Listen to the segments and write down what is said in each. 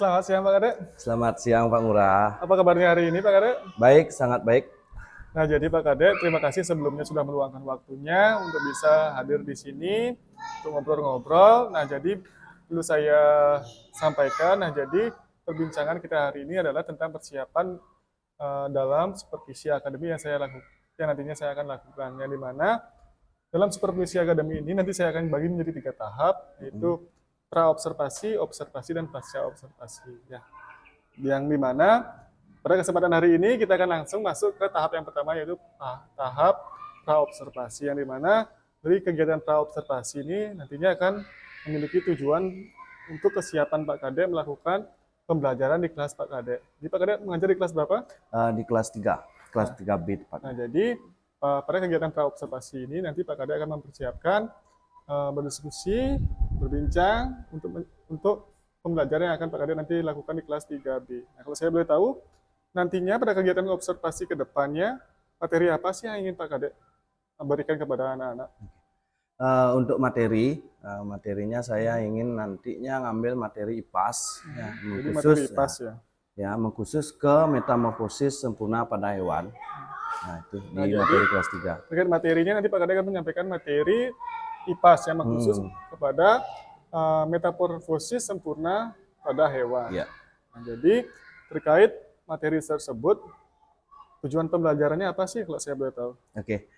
Selamat siang Pak Kade. Selamat siang Pak Ngurah. Apa kabarnya hari ini Pak Kade? Baik, sangat baik. Nah jadi Pak Kade, terima kasih sebelumnya sudah meluangkan waktunya untuk bisa hadir di sini untuk ngobrol-ngobrol. Nah jadi perlu saya sampaikan, nah jadi perbincangan kita hari ini adalah tentang persiapan dalam supervisi akademi yang yang nantinya saya akan lakukan. Yang di mana dalam supervisi akademi ini nanti saya akan bagi menjadi 3 tahap, yaitu pra-observasi, observasi, dan pasca observasi. Ya. Yang dimana pada kesempatan hari ini kita akan langsung masuk ke tahap yang pertama, yaitu tahap pra-observasi. Yang dimana dari kegiatan pra-observasi ini nantinya akan memiliki tujuan untuk kesiapan Pak Kade melakukan pembelajaran di kelas Pak Kade. Jadi Pak Kade mengajar di kelas berapa? Di kelas 3, kelas 3B Pak. Nah jadi pada kegiatan pra-observasi ini nanti Pak Kade akan mempersiapkan berdiskusi, berbincang untuk pembelajaran yang akan Pak Kade nanti lakukan di kelas 3B. Nah, kalau saya boleh tahu, nantinya pada kegiatan observasi ke depannya, materi apa sih yang ingin Pak Kade berikan kepada anak-anak? Untuk materinya saya ingin nantinya ngambil materi IPAS, Jadi materi IPAS ya? Mengkhusus ke metamorfosis sempurna pada hewan. Nah, itu di materi kelas 3. Terkait materinya nanti Pak Kade akan menyampaikan materi IPAS yang khusus kepada metamorfosis sempurna pada hewan. Ya. Nah, jadi terkait materi tersebut, tujuan pembelajarannya apa sih kalau saya boleh tahu? Oke.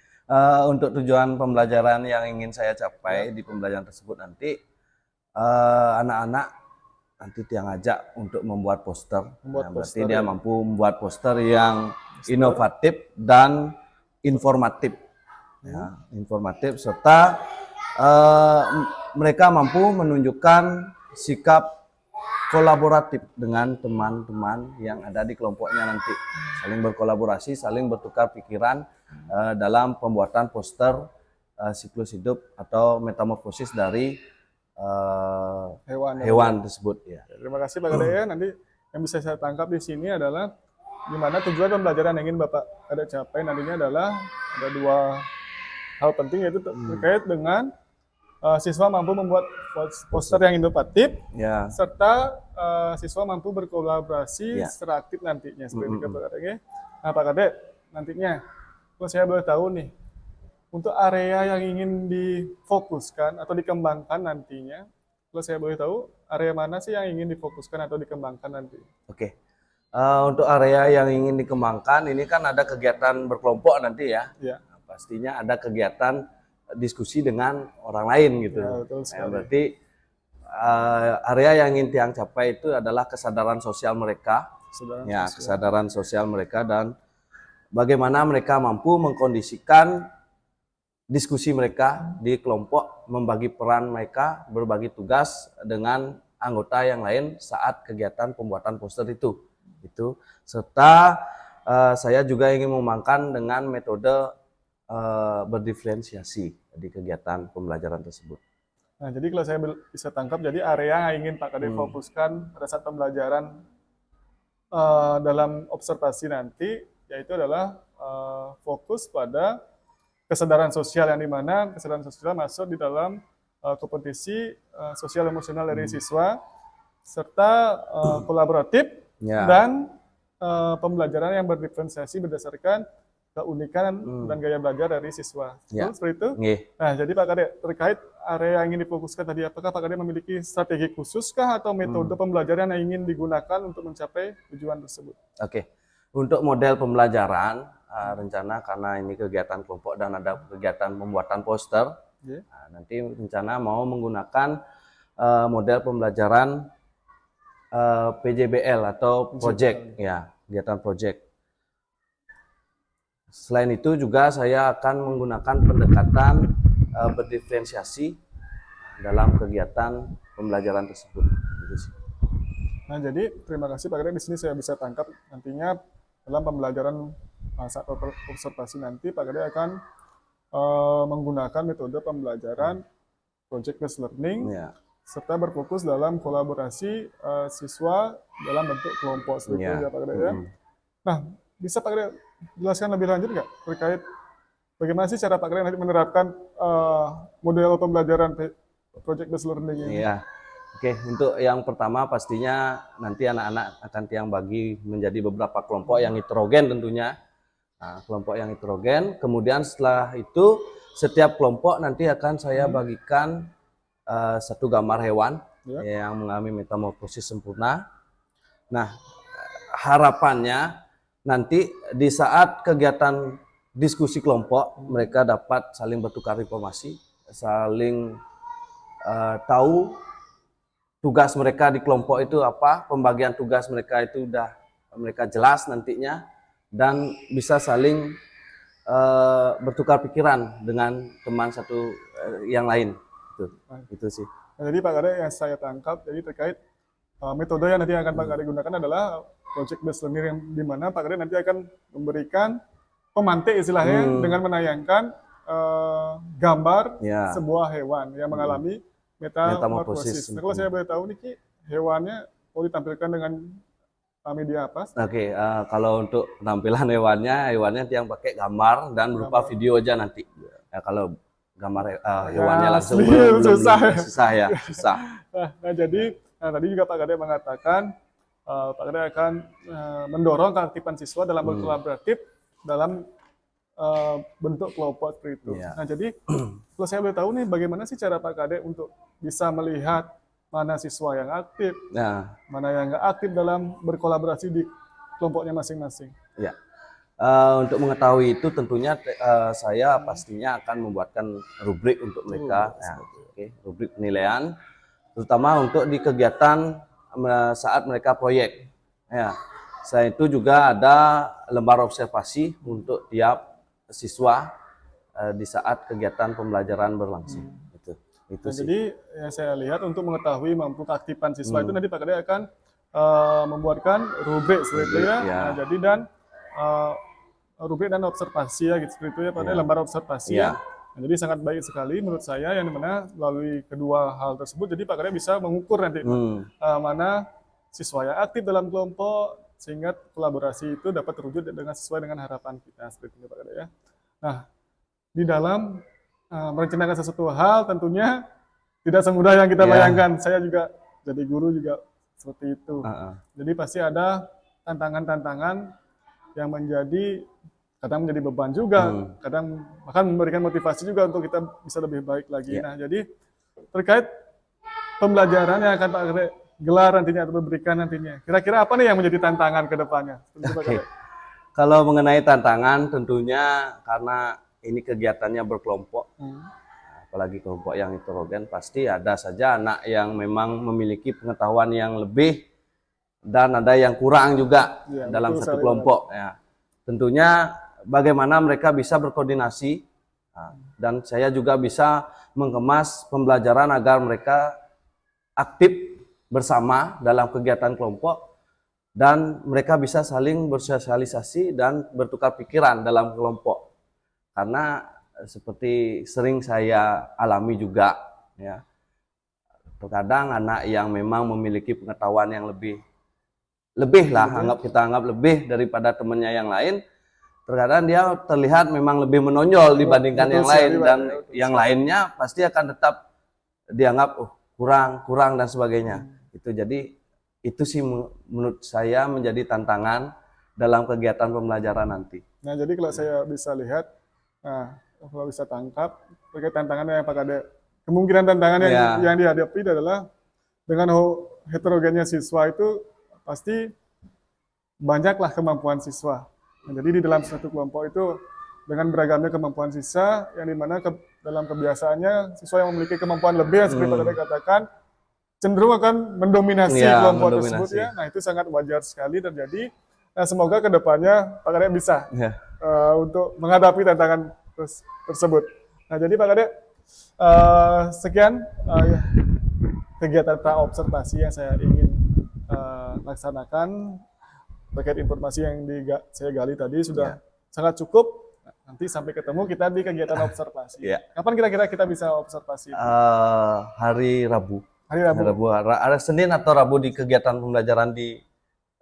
Untuk tujuan pembelajaran yang ingin saya capai di pembelajaran tersebut nanti, anak-anak nanti dia ngajak untuk membuat poster. Berarti dia mampu membuat poster yang inovatif dan informatif. Ya, informatif serta mereka mampu menunjukkan sikap kolaboratif dengan teman-teman yang ada di kelompoknya nanti, saling berkolaborasi, saling bertukar pikiran dalam pembuatan poster siklus hidup atau metamorfosis dari hewan tersebut. Ya. Terima kasih Pak Kade ya. Nanti yang bisa saya tangkap di sini adalah di mana tujuan pembelajaran yang ingin Bapak Kade capai nantinya adalah ada 2 hal penting, yaitu terkait dengan siswa mampu membuat poster yang inovatif, serta siswa mampu berkolaborasi secara aktif nantinya seperti itu Pak Kade. Nah Pak Kade, nantinya kalau saya boleh tahu nih, untuk area yang ingin difokuskan atau dikembangkan nantinya, kalau saya boleh tahu area mana sih yang ingin difokuskan atau dikembangkan nanti? Oke. Untuk area yang ingin dikembangkan ini kan ada kegiatan berkelompok nanti ya. Pastinya ada kegiatan diskusi dengan orang lain gitu. Berarti area yang ingin Tiang capai itu adalah kesadaran sosial mereka, kesadaran sosial mereka, dan bagaimana mereka mampu mengkondisikan diskusi mereka di kelompok, membagi peran mereka, berbagi tugas dengan anggota yang lain saat kegiatan pembuatan poster itu. Serta saya juga ingin mengembangkan dengan metode berdiferensiasi di kegiatan pembelajaran tersebut. Nah, jadi kalau saya bisa tangkap, jadi area yang ingin Pak Kade fokuskan pada saat pembelajaran dalam observasi nanti, yaitu adalah fokus pada kesadaran sosial, yang dimana kesadaran sosial masuk di dalam kompetisi sosial emosional dari siswa, serta kolaboratif dan pembelajaran yang berdiferensiasi berdasarkan keunikan dan gaya belajar dari siswa. Seperti itu? Nah, jadi Pak Kade, terkait area yang ingin difokuskan tadi, apakah Pak Kade memiliki strategi khususkah atau metode pembelajaran yang ingin digunakan untuk mencapai tujuan tersebut? Oke. Untuk model pembelajaran, rencana karena ini kegiatan kelompok dan ada kegiatan pembuatan poster, nanti rencana mau menggunakan model pembelajaran PJBL atau project, kegiatan project. Selain itu juga saya akan menggunakan pendekatan berdiferensiasi dalam kegiatan pembelajaran tersebut. Nah, jadi terima kasih Pak Kade. Di sini saya bisa tangkap nantinya dalam pembelajaran saat observasi nanti Pak Kade akan menggunakan metode pembelajaran project based learning, serta berfokus dalam kolaborasi siswa dalam bentuk kelompok seperti itu ya Pak Kade ya. Nah, bisa Pak Kade jelaskan lebih lanjut nggak terkait bagaimana sih cara Pak Kade nanti menerapkan model pembelajaran project based learning ini? Oke, untuk yang pertama pastinya nanti anak-anak akan tiang bagi menjadi beberapa kelompok yang heterogen tentunya. Nah, kelompok yang heterogen. Kemudian setelah itu setiap kelompok nanti akan saya bagikan satu gambar hewan yang mengalami metamorfosis sempurna. Nah, harapannya nanti di saat kegiatan diskusi kelompok mereka dapat saling bertukar informasi, saling tahu tugas mereka di kelompok itu apa, pembagian tugas mereka itu udah mereka jelas nantinya, dan bisa saling bertukar pikiran dengan teman satu yang lain. Itu sih. Nah, jadi Pak Kade yang saya tangkap, jadi terkait metode yang nanti akan Pak Kade gunakan adalah project based learning, yang dimana Pak Kade nanti akan memberikan pemantik istilahnya dengan menayangkan gambar sebuah hewan yang mengalami metamorfosis. Nah, kalau saya boleh tahu nih Ki, hewannya mau ditampilkan dengan media apa? Oke, kalau untuk penampilan hewannya yang pakai gambar dan berupa video aja nanti. Ya, kalau gambar hewannya langsung susah ya. Nah, jadi tadi juga Pak Kade mengatakan Pak Kade akan mendorong keaktifan siswa dalam berkolaboratif dalam bentuk kelompok seperti itu. Nah, jadi kalau saya boleh tahu nih, bagaimana sih cara Pak Kade untuk bisa melihat mana siswa yang aktif, mana yang nggak aktif dalam berkolaborasi di kelompoknya masing-masing? Ya, untuk mengetahui itu tentunya saya pastinya akan membuatkan rubrik untuk mereka, rubrik penilaian, terutama untuk di kegiatan saat mereka proyek. Ya, selain itu juga ada lembar observasi untuk tiap siswa di saat kegiatan pembelajaran berlangsung. Itu nah, jadi yang saya lihat untuk mengetahui mampu keaktifan siswa itu nanti Pak Kade akan membuatkan rubrik seperti itu ya. Nah, jadi dan rubrik dan observasi ya gitu seperti itu ya Pak Kade, lembar observasi ya. Nah, jadi sangat baik sekali menurut saya, yang dimana melalui kedua hal tersebut jadi Pak Kade bisa mengukur nanti mana siswa yang aktif dalam kelompok, sehingga kolaborasi itu dapat terwujud dengan sesuai dengan harapan kita seperti itu Pak Kade ya. Nah, di dalam merencanakan sesuatu hal tentunya tidak semudah yang kita bayangkan. Saya juga jadi guru juga seperti itu. Jadi pasti ada tantangan-tantangan yang kadang menjadi beban juga, kadang bahkan memberikan motivasi juga untuk kita bisa lebih baik lagi. Nah, jadi terkait pembelajaran yang akan Pak Kade gelar nantinya atau berikan nantinya, kira-kira apa nih yang menjadi tantangan ke depannya? Kalau mengenai tantangan tentunya karena ini kegiatannya berkelompok, apalagi kelompok yang heterogen, pasti ada saja anak yang memang memiliki pengetahuan yang lebih dan ada yang kurang juga dalam satu kelompok. Ya. Tentunya bagaimana mereka bisa berkoordinasi, dan saya juga bisa mengemas pembelajaran agar mereka aktif bersama dalam kegiatan kelompok dan mereka bisa saling bersosialisasi dan bertukar pikiran dalam kelompok. Karena seperti sering saya alami juga, ya, terkadang anak yang memang memiliki pengetahuan yang lebih lah, kita anggap lebih daripada temannya yang lain, terkadang dia terlihat memang lebih menonjol dibandingkan yang lain, dan yang lainnya pasti akan tetap dianggap kurang dan sebagainya. Itu jadi itu sih menurut saya menjadi tantangan dalam kegiatan pembelajaran nanti. Nah, jadi kalau saya bisa lihat, kalau bisa tangkap terkait tantangan yang Pak Kade, kemungkinan tantangan yang dihadapi adalah dengan heterogennya siswa itu pasti banyaklah kemampuan siswa. Nah, jadi di dalam satu kelompok itu dengan beragamnya kemampuan siswa, yang dimana dalam kebiasaannya siswa yang memiliki kemampuan lebih, seperti Pak Kade katakan, cenderung akan mendominasi kelompok tersebut ya. Nah, itu sangat wajar sekali terjadi. Nah, semoga kedepannya Pak Kade bisa untuk menghadapi tantangan tersebut. Nah, jadi Pak Kade, sekian kegiatan pra-observasi yang saya ingin laksanakan terkait informasi yang saya gali tadi sudah sangat cukup. Nanti sampai ketemu kita di kegiatan observasi. Kapan kira-kira kita bisa observasi? Hari Rabu. Ada Senin atau Rabu di kegiatan pembelajaran di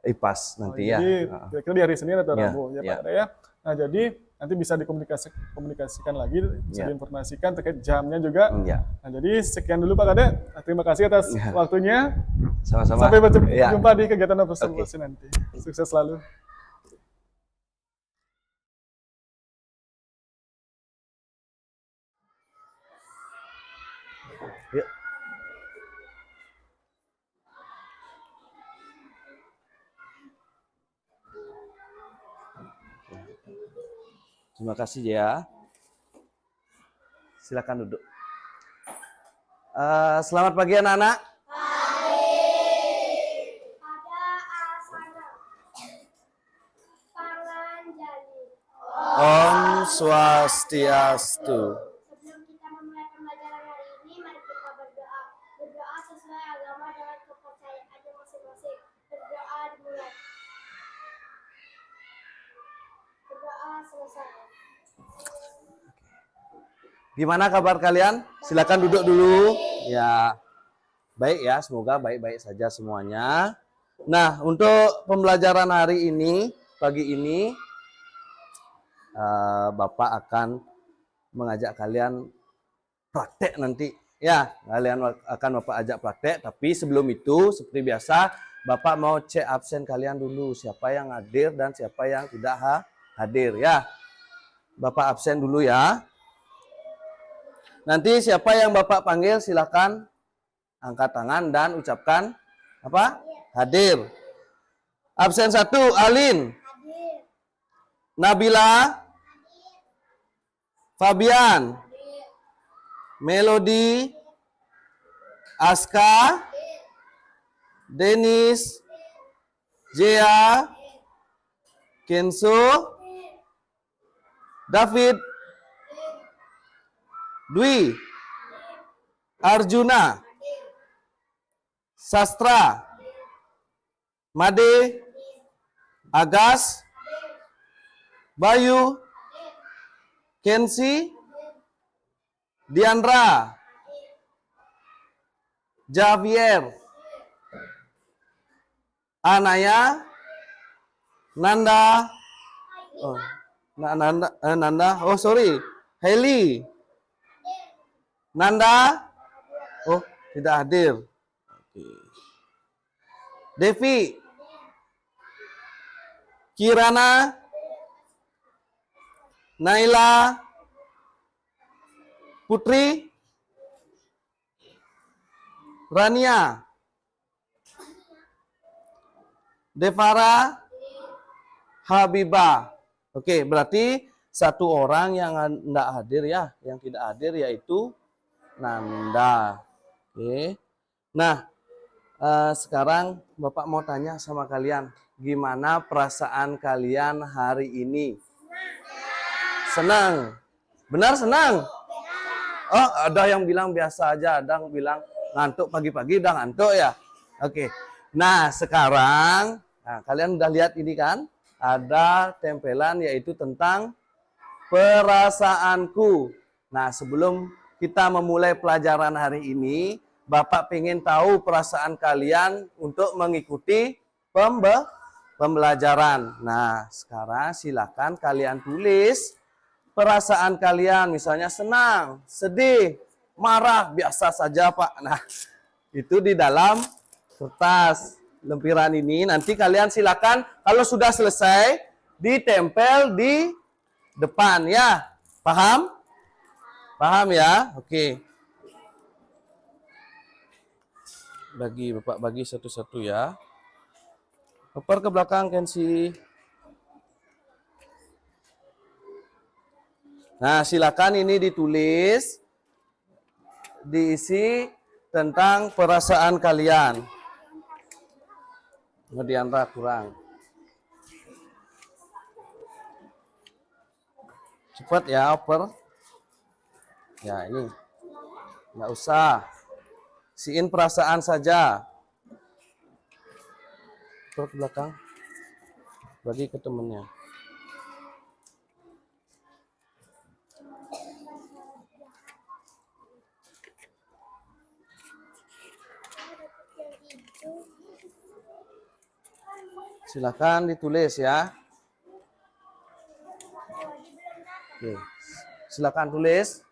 IPAS nanti ya. Jadi kira-kira di hari Senin atau Rabu ya Pak Kade ya. Nah, jadi nanti bisa dikomunikasikan lagi, bisa diinformasikan terkait jamnya juga. Nah, jadi sekian dulu Pak Kades. Terima kasih atas waktunya. Sama-sama. Sampai berjumpa di kegiatan observasi nanti. Sukses selalu. Yuk. Terima kasih ya. Silakan duduk. Selamat pagi anak-anak. Om Swastiastu. Sebelum kita memulai pembelajaran hari ini, mari kita berdoa. Berdoa sesuai agama dengan kepercayaan masing-masing. Berdoa dimulai. Berdoa selesai. Gimana kabar kalian? Silakan duduk dulu. Ya, baik ya. Semoga baik-baik saja semuanya. Nah, untuk pembelajaran hari ini, pagi ini, Bapak akan mengajak kalian praktek nanti. Ya, kalian akan Bapak ajak praktek. Tapi sebelum itu, seperti biasa, Bapak mau cek absen kalian dulu. Siapa yang hadir dan siapa yang tidak hadir ya. Bapak absen dulu ya. Nanti siapa yang Bapak panggil silakan angkat tangan dan ucapkan apa? Hadir. Absen 1, Alin. Hadir. Nabila. Hadir. Fabian. Hadir. Melody. Aska. Hadir. Denis. Jea. Kenso. David. Dwi. Arjuna. Sastra. Made. Agas. Bayu. Kensi. Diandra. Javier. Anaya. Nanda. Oh, Nanda. Oh, sorry. Heli. Nanda. Oh, tidak hadir. Oke. Devi. Kirana. Naila. Putri. Rania. Devara. Habibah. Oke, berarti satu orang yang tidak hadir ya. Yang tidak hadir yaitu Nanda. Oke. Nah, sekarang Bapak mau tanya sama kalian. Gimana perasaan kalian hari ini? Senang. Benar senang? Oh, ada yang bilang biasa aja, ada yang bilang ngantuk pagi-pagi udah ngantuk ya. Oke. Nah, sekarang kalian udah lihat ini kan? Ada tempelan yaitu tentang perasaanku. Nah, sebelum kita memulai pelajaran hari ini, Bapak pengen tahu perasaan kalian untuk mengikuti pembelajaran. Nah, sekarang silakan kalian tulis perasaan kalian, misalnya senang, sedih, marah, biasa saja Pak. Nah, itu di dalam kertas lempiran ini. Nanti kalian silakan kalau sudah selesai ditempel di depan ya. Paham? Paham ya? Oke. Bapak bagi satu-satu ya. Oper ke belakang Kensi. Nah, silakan ini ditulis, diisi tentang perasaan kalian. Diandra kurang. Cepat ya, oper. Ya, ini. Nggak usah. Siin perasaan saja. Oper ke belakang. Bagi ke temennya. Silakan ditulis ya. Oke. Silakan tulis.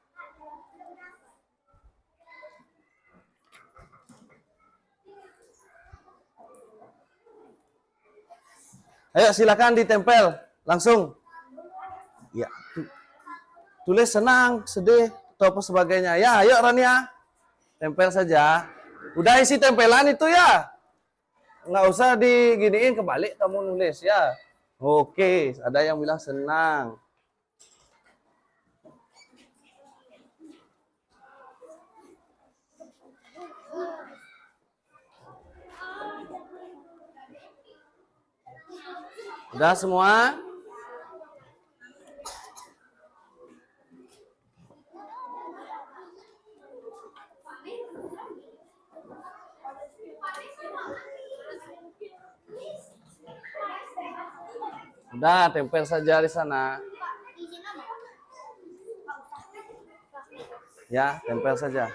Ayo silakan ditempel langsung. Ya. Tulis senang, sedih, atau apa sebagainya. Ya, ayo Rania. Tempel saja. Udah isi tempelan itu ya. Nggak usah diginiin kebalik kamu nulis ya. Oke, ada yang bilang senang. Udah semua? Udah, tempel saja di sana. Ya, tempel saja.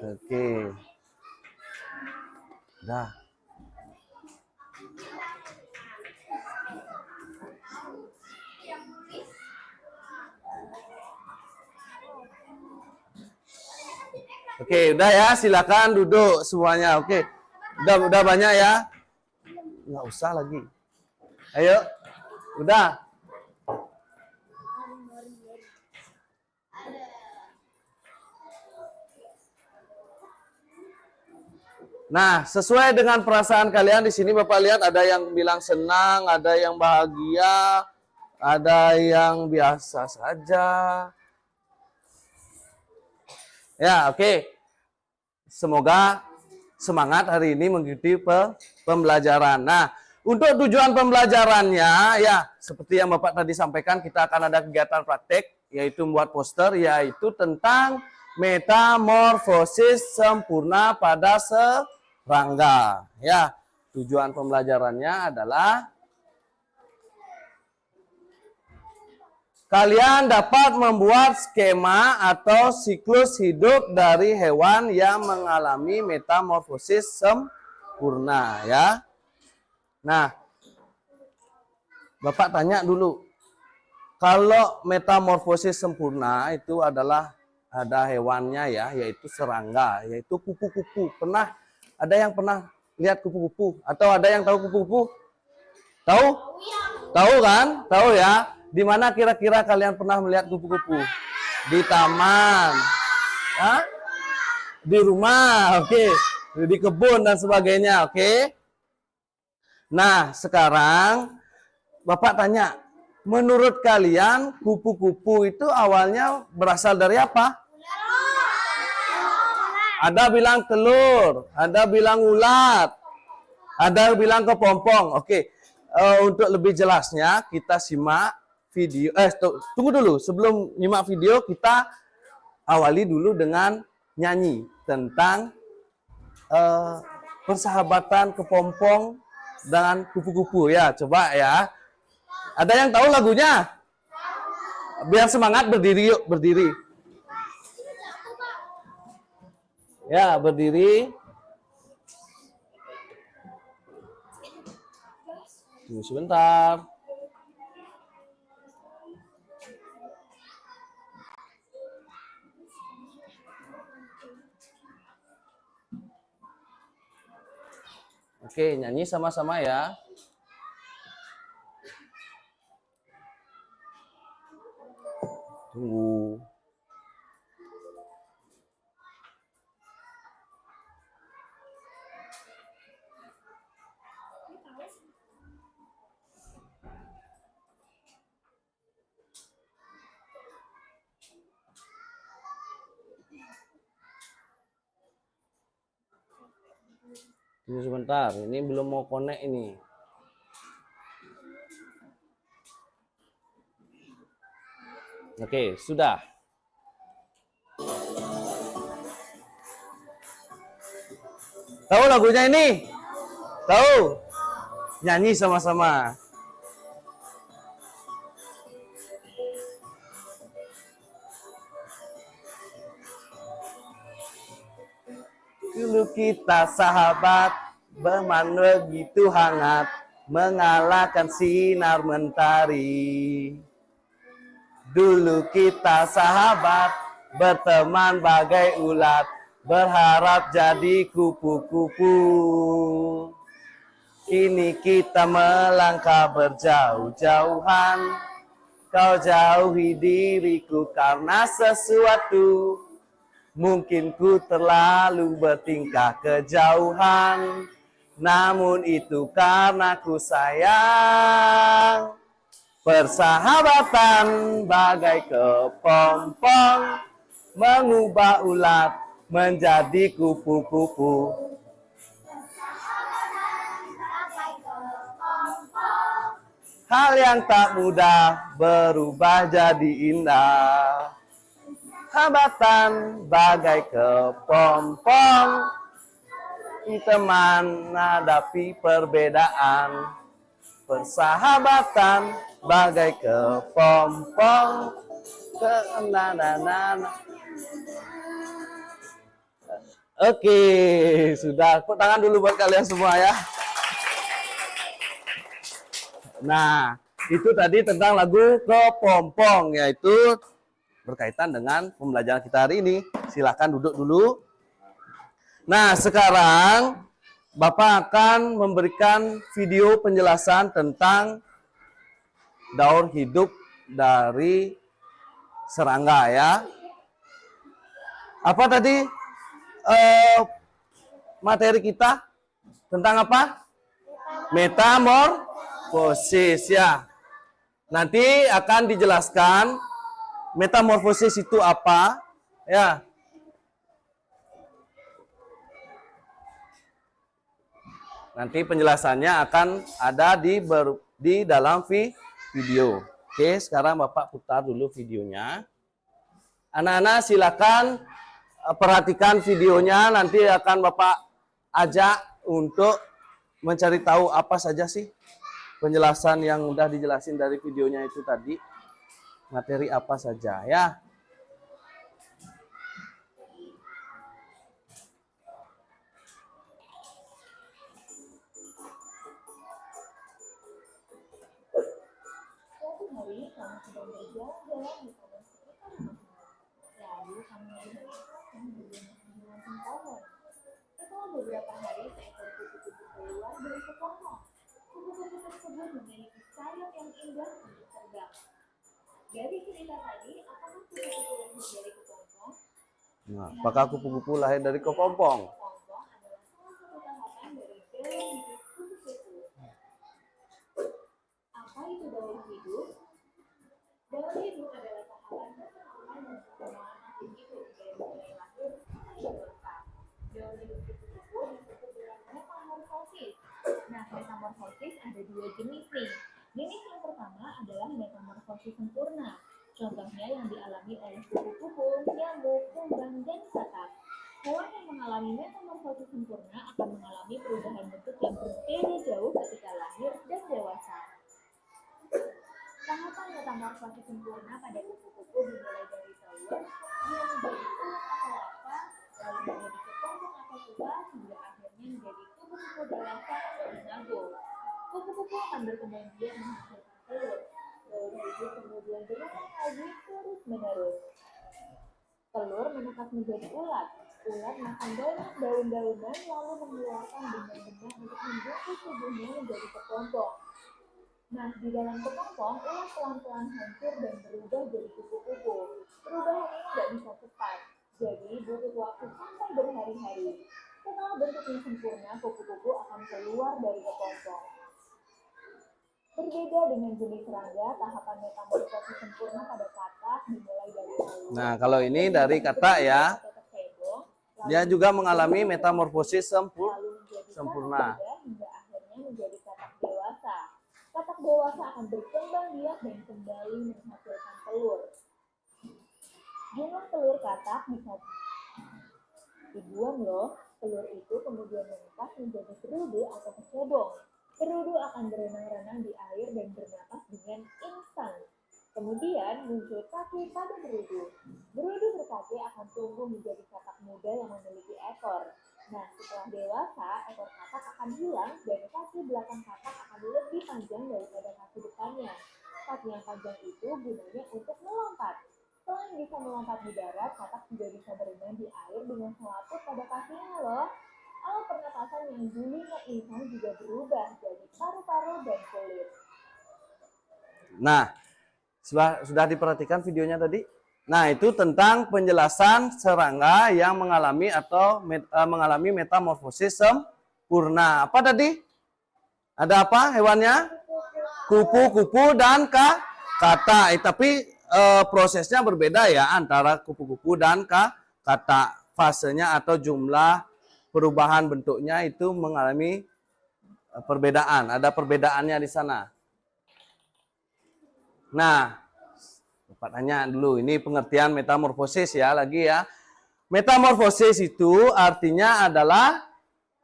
Oke. Udah. Oke, udah ya, silakan duduk semuanya. Oke. Udah banyak ya. Nggak usah lagi. Ayo. Udah. Nah, sesuai dengan perasaan kalian di sini Bapak lihat ada yang bilang senang, ada yang bahagia, ada yang biasa saja. Ya, oke. Semoga semangat hari ini mengikuti pembelajaran. Nah, untuk tujuan pembelajarannya, ya, seperti yang Bapak tadi sampaikan, kita akan ada kegiatan praktek, yaitu membuat poster, yaitu tentang metamorfosis sempurna pada serangga. Ya, tujuan pembelajarannya adalah kalian dapat membuat skema atau siklus hidup dari hewan yang mengalami metamorfosis sempurna, ya. Nah, Bapak tanya dulu, kalau metamorfosis sempurna itu adalah ada hewannya ya, yaitu serangga, yaitu kupu-kupu. Ada yang pernah lihat kupu-kupu? Atau ada yang tahu kupu-kupu? Tahu? Tahu kan? Tahu ya? Di mana kira-kira kalian pernah melihat kupu-kupu? Di taman. Hah? Di rumah, oke. Di kebun dan sebagainya, oke. Nah, sekarang Bapak tanya, menurut kalian kupu-kupu itu awalnya berasal dari apa? Ada bilang telur, ada bilang ulat, ada bilang kepompong. Oke, untuk lebih jelasnya kita simak video. Tunggu dulu, sebelum nyimak video kita awali dulu dengan nyanyi tentang persahabatan kepompong dengan kupu-kupu ya. Coba ya. Ada yang tahu lagunya? Biar semangat berdiri yuk, berdiri. Ya, berdiri. Tunggu sebentar. Oke, nyanyi sama-sama ya. Tunggu. Tunggu sebentar, ini belum mau connect ini. Oke, sudah. Tahu lagunya ini? Tahu? Nyanyi sama-sama. Dulu kita sahabat, berman begitu hangat, mengalahkan sinar mentari. Dulu kita sahabat, berteman bagai ulat, berharap jadi kupu-kupu. Kini kita melangkah berjauh-jauhan, kau jauhi diriku karena sesuatu. Mungkin ku terlalu bertingkah kejauhan, namun itu karena ku sayang. Persahabatan bagai kepompong, mengubah ulat menjadi kupu-kupu. Hal yang tak mudah berubah jadi indah. Sahabatan bagai kepompong, teman hadapi perbedaan. Persahabatan bagai kepompong, Oke, sudah. Tepuk tangan dulu buat kalian semua ya. Nah, itu tadi tentang lagu Kepompong, yaitu berkaitan dengan pembelajaran kita hari ini. Silakan duduk dulu. Nah, sekarang Bapak akan memberikan video penjelasan tentang daur hidup dari serangga ya. Apa tadi materi kita tentang apa? Metamorfosis ya. Nanti akan dijelaskan metamorfosis itu apa ya. Nanti penjelasannya akan ada di dalam video. Oke, sekarang Bapak putar dulu videonya. Anak-anak silakan perhatikan videonya, nanti akan Bapak ajak untuk mencari tahu apa saja sih penjelasan yang udah dijelasin dari videonya itu tadi. Materi apa saja ya. Hari kamu sedang berjalan-jalan di taman sekitar rumah. Lalu kamu melihat ikan berdiri di ranting pohon. Setelah beberapa hari, seekor kupu-kupu keluar dari pohon. Kupu-kupu tersebut memiliki sayap yang indah untuk terbang. Dari cerita tadi, apakah kupu-kupu lahir dari kepompong? Nah, apakah kupu-kupu lahir dari kepompong? Kepompong adalah salah satu tahapan dari daur hidup kupu-kupu. Apa itu daur hidup? Daur hidup adalah tahapan perkembangan dan perkembangan makhluk hidup dari mulai lahir sampai dewasa. Daur hidup kupu-kupu disebut dengan metamorfosis. Nah, metamorfosis ada dua jenis nih. Jenis yang pertama adalah metamorfosis sempurna. Contohnya yang dialami oleh kupu-kupu, nyamuk, kumbang, dan katak. Hewan yang mengalami metamorfosis sempurna akan mengalami perubahan bentuk yang berbeda jauh ketika lahir dan dewasa. Tahapan metamorfosis sempurna pada kupu-kupu dimulai dari telur, dia menjadi ulat atau larva, lalu menjadi kepompong atau pupa, hingga akhirnya menjadi kupu-kupu dewasa atau imago. Kupu-kupu akan berkembang biak menghasilkan telur. Daur hidup kemudian berulang lagi terus-menerus. Telur menetas menjadi ulat. Ulat makan banyak daun-daunan lalu mengeluarkan benang-benang untuk membungkus tubuhnya menjadi kepompong. Nah, di dalam kepompong, ulat pelan-pelan hancur dan berubah jadi kupu-kupu. Perubahan ini nggak bisa cepat, jadi butuh waktu sampai berhari-hari. Setelah bentuknya sempurna, kupu-kupu akan keluar dari kepompong. Berbeda dengan jenis serangga, tahapan metamorfosis sempurna pada katak dimulai dari telur. Nah, kalau ini dari katak ya, dia juga mengalami metamorfosis sempurna. Hingga akhirnya menjadi katak dewasa. Katak dewasa akan berkembang biak dan kembali menghasilkan telur. Jumlah telur katak bisa dibuang loh. Telur itu kemudian menetas menjadi berudu atau kecebong. Berudu akan berenang-renang di air dan bernapas dengan instan. Kemudian muncul kaki pada berudu. Berudu berkaki akan tumbuh menjadi katak muda yang memiliki ekor. Nah, setelah dewasa, ekor katak akan hilang dan kaki belakang katak akan lebih panjang daripada kaki depannya. kaki yang panjang itu gunanya untuk melompat. Selain bisa melompat di darat, katak juga bisa berenang di air dengan selaput pada kakinya loh. Alat pernapasan yang dulunya insan juga berubah jadi paru-paru dan kulit. Nah, sudah diperhatikan videonya tadi? Nah, itu tentang penjelasan serangga yang mengalami atau mengalami metamorfosis sempurna. Apa tadi? Ada apa hewannya? Kupu-kupu dan kata. Tapi prosesnya berbeda ya antara kupu-kupu dan kata. Fasenya atau jumlah perubahan bentuknya itu mengalami perbedaan. Ada perbedaannya di sana. Nah, Bapak tanya dulu, ini pengertian metamorfosis ya lagi ya. Metamorfosis itu artinya adalah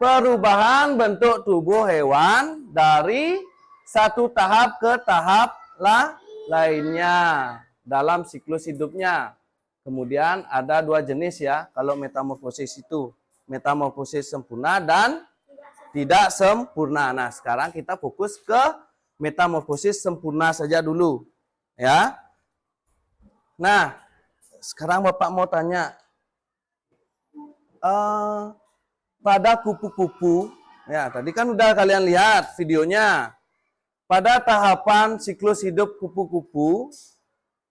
perubahan bentuk tubuh hewan dari satu tahap ke tahap lainnya dalam siklus hidupnya. Kemudian ada dua jenis ya kalau metamorfosis itu. Metamorfosis sempurna dan tidak sempurna. Nah, sekarang kita fokus ke metamorfosis sempurna saja dulu. Ya. Nah, sekarang Bapak mau tanya, pada kupu-kupu, ya tadi kan udah kalian lihat videonya. Pada tahapan siklus hidup kupu-kupu,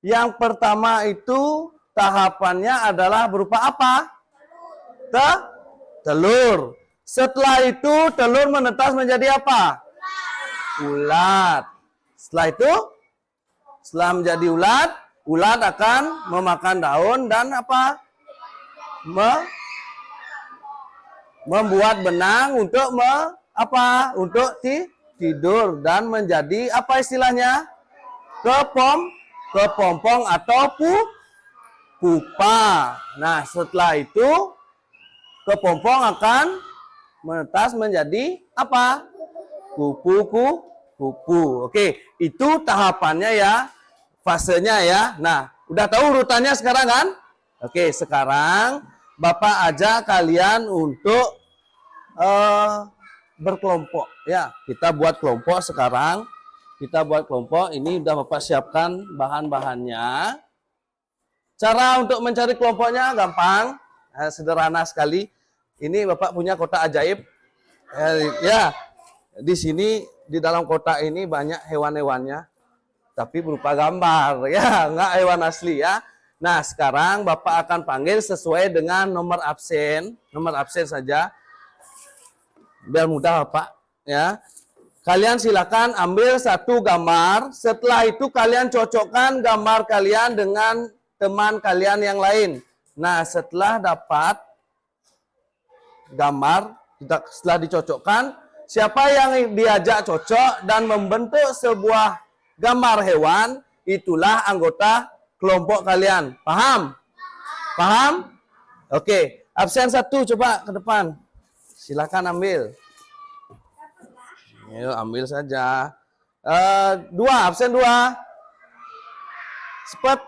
yang pertama itu tahapannya adalah berupa apa? Telur. Setelah itu telur menetas menjadi apa? Ulat. Setelah itu, setelah menjadi ulat, ulat akan memakan daun dan apa? Membuat benang untuk Untuk tidur dan menjadi apa istilahnya? Kepompong atau pupa. Nah, setelah itu kepompong akan menetas menjadi apa? Kupu. Oke, itu tahapannya ya. Fasenya ya. Nah, udah tahu urutannya sekarang kan? Oke, sekarang Bapak ajak kalian untuk berkelompok ya. Kita buat kelompok sekarang. Kita buat kelompok. Ini udah Bapak siapkan bahan-bahannya. Cara untuk mencari kelompoknya gampang, sederhana sekali. Ini Bapak punya kotak ajaib. Ya, di sini di dalam kotak ini banyak hewan-hewannya. Tapi berupa gambar ya, nggak hewan asli ya. Nah, sekarang Bapak akan panggil sesuai dengan nomor absen saja. Biar mudah Bapak ya. Kalian silakan ambil satu gambar, setelah itu kalian cocokkan gambar kalian dengan teman kalian yang lain. Nah, setelah dapat gambar, setelah dicocokkan, siapa yang diajak cocok dan membentuk sebuah gambar hewan, itulah anggota kelompok kalian. Paham? Paham? Oke, absen satu coba ke depan. Silakan ambil. Ayo ambil saja. Dua, absen dua. Cepat.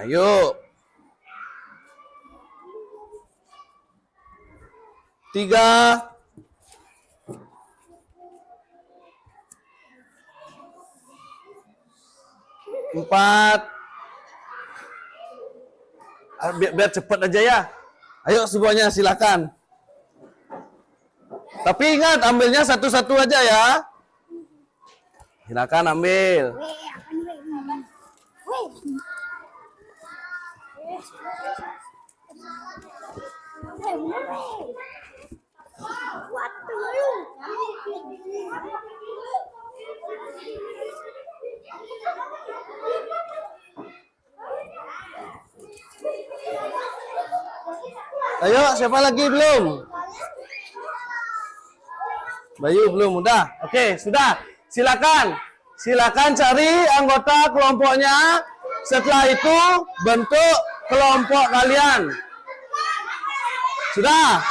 Ayo. 3. 4. Biar cepat aja ya. Ayo semuanya silakan. Tapi ingat ambilnya satu-satu aja ya. Silakan ambil. Ayo, siapa lagi belum? Bayu belum, udah. Oke, sudah. Silakan cari anggota kelompoknya. Setelah itu bentuk kelompok kalian. Sudah?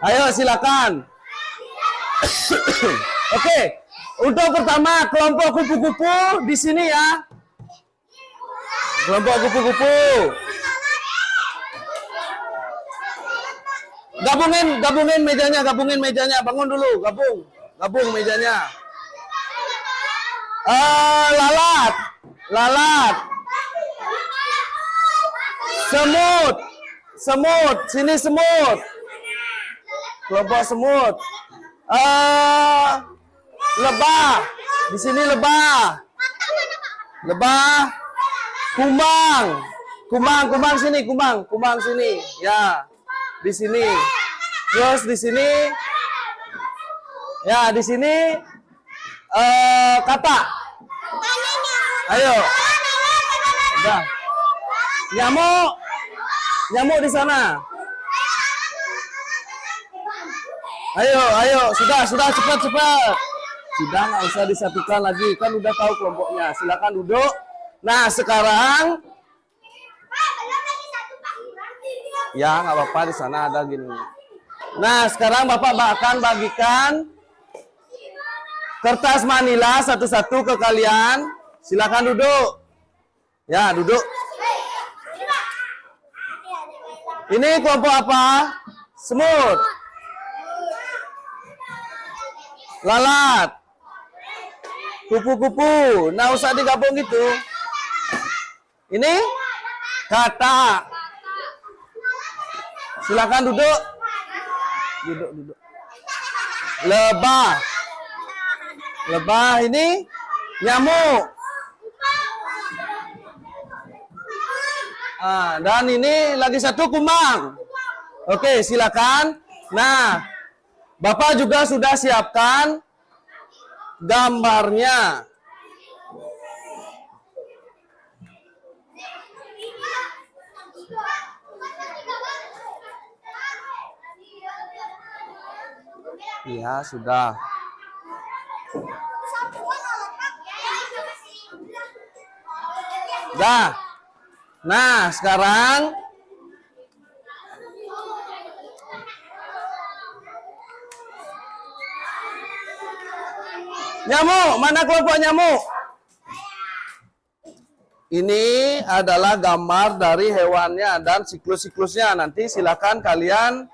Ayo silakan. Oke, untuk pertama kelompok kupu-kupu di sini ya. Kelompok kupu-kupu. Gabungin mejanya, bangun dulu, gabung mejanya. Lalat. Lalat. Semut. Semut. Sini semut. Kelompok semut. Lebah. Di sini lebah. Lebah. Kumang. Kumang sini, kumang. Kumang sini. Ya. Di sini. Terus di sini. Ya, di sini katak. Ayo. Udah. Nyamuk. Nyamuk di sana. Ayo. Sudah, cepat. Sudah, nggak usah disatukan lagi. Kan udah tahu kelompoknya. Silakan duduk. Nah, sekarang ya, nggak apa-apa, di sana ada gini. Nah, sekarang Bapak akan bagikan kertas manila satu-satu ke kalian. Silakan duduk. Ya, duduk. Ini kelompok apa? Semut. Lalat. Kupu-kupu. Nah, usah digabung gitu. Ini katak. Silakan duduk. Duduk. Lebah. Lebah ini nyamuk. Dan ini lagi satu kumang. Oke, silakan. Nah, Bapak juga sudah siapkan gambarnya. Iya, sudah. Dah. Nah, sekarang nyamuk, mana kelompok nyamuk? Ini adalah gambar dari hewannya dan siklus-siklusnya. Nanti silakan kalian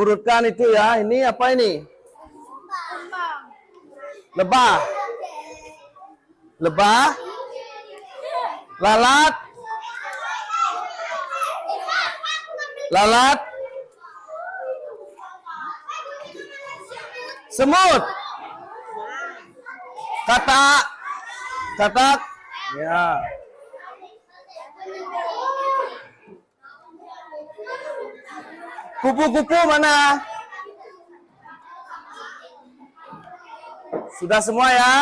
urutkan itu ya. Ini apa ini? Lebah. Lebah. Lalat. Lalat. Semut. Katak. Katak. Ya. Kupu-kupu mana? Sudah semua ya?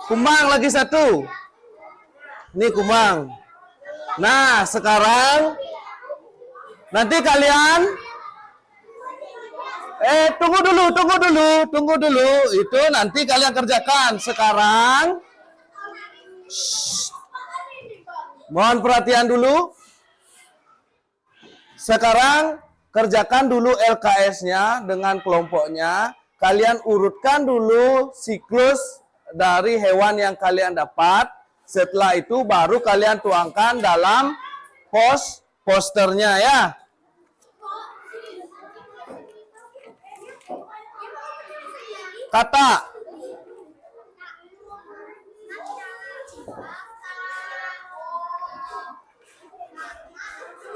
Kumang lagi satu. Ini kumang. Nah, sekarang nanti kalian tunggu dulu. Itu nanti kalian kerjakan. Sekarang mohon perhatian dulu. Sekarang kerjakan dulu LKS-nya dengan kelompoknya. Kalian urutkan dulu siklus dari hewan yang kalian dapat. Setelah itu baru kalian tuangkan dalam posternya ya. Kata.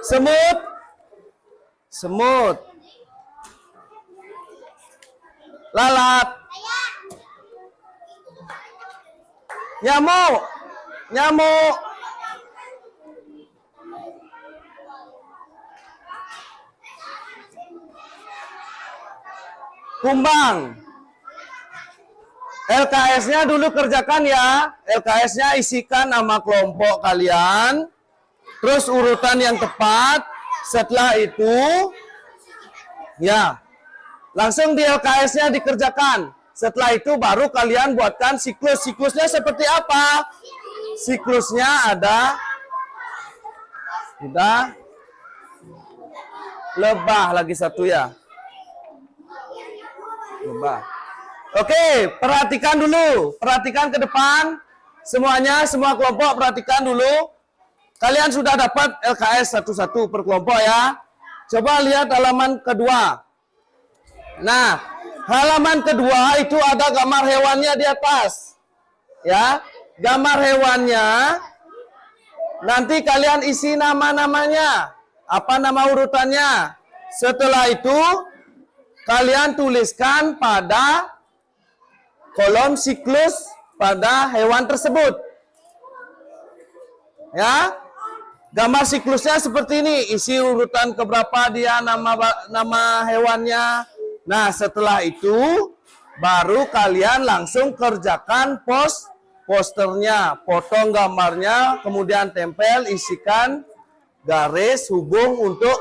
Semut. Semut. Lalat. Nyamuk. Nyamuk. Kumbang. LKS-nya dulu kerjakan ya. LKS-nya isikan nama kelompok kalian. Terus urutan yang tepat. Setelah itu, ya, langsung di LKS-nya dikerjakan. Setelah itu baru kalian buatkan siklus. Siklusnya seperti apa? Siklusnya ada, sudah, lebah lagi satu ya. Lebah. Oke, perhatikan dulu. Perhatikan ke depan. Semuanya, semua kelompok perhatikan dulu. Kalian sudah dapat LKS satu-satu per kelompok ya. Coba lihat halaman kedua. Nah, Halaman kedua itu ada gambar hewannya di atas. Ya, gambar hewannya nanti kalian isi nama-namanya. Apa nama urutannya? Setelah itu kalian tuliskan pada kolom siklus pada hewan tersebut. Ya. Gambar siklusnya seperti ini, isi urutan keberapa dia nama hewannya. Nah, setelah itu baru kalian langsung kerjakan posternya, potong gambarnya, kemudian tempel, isikan garis hubung untuk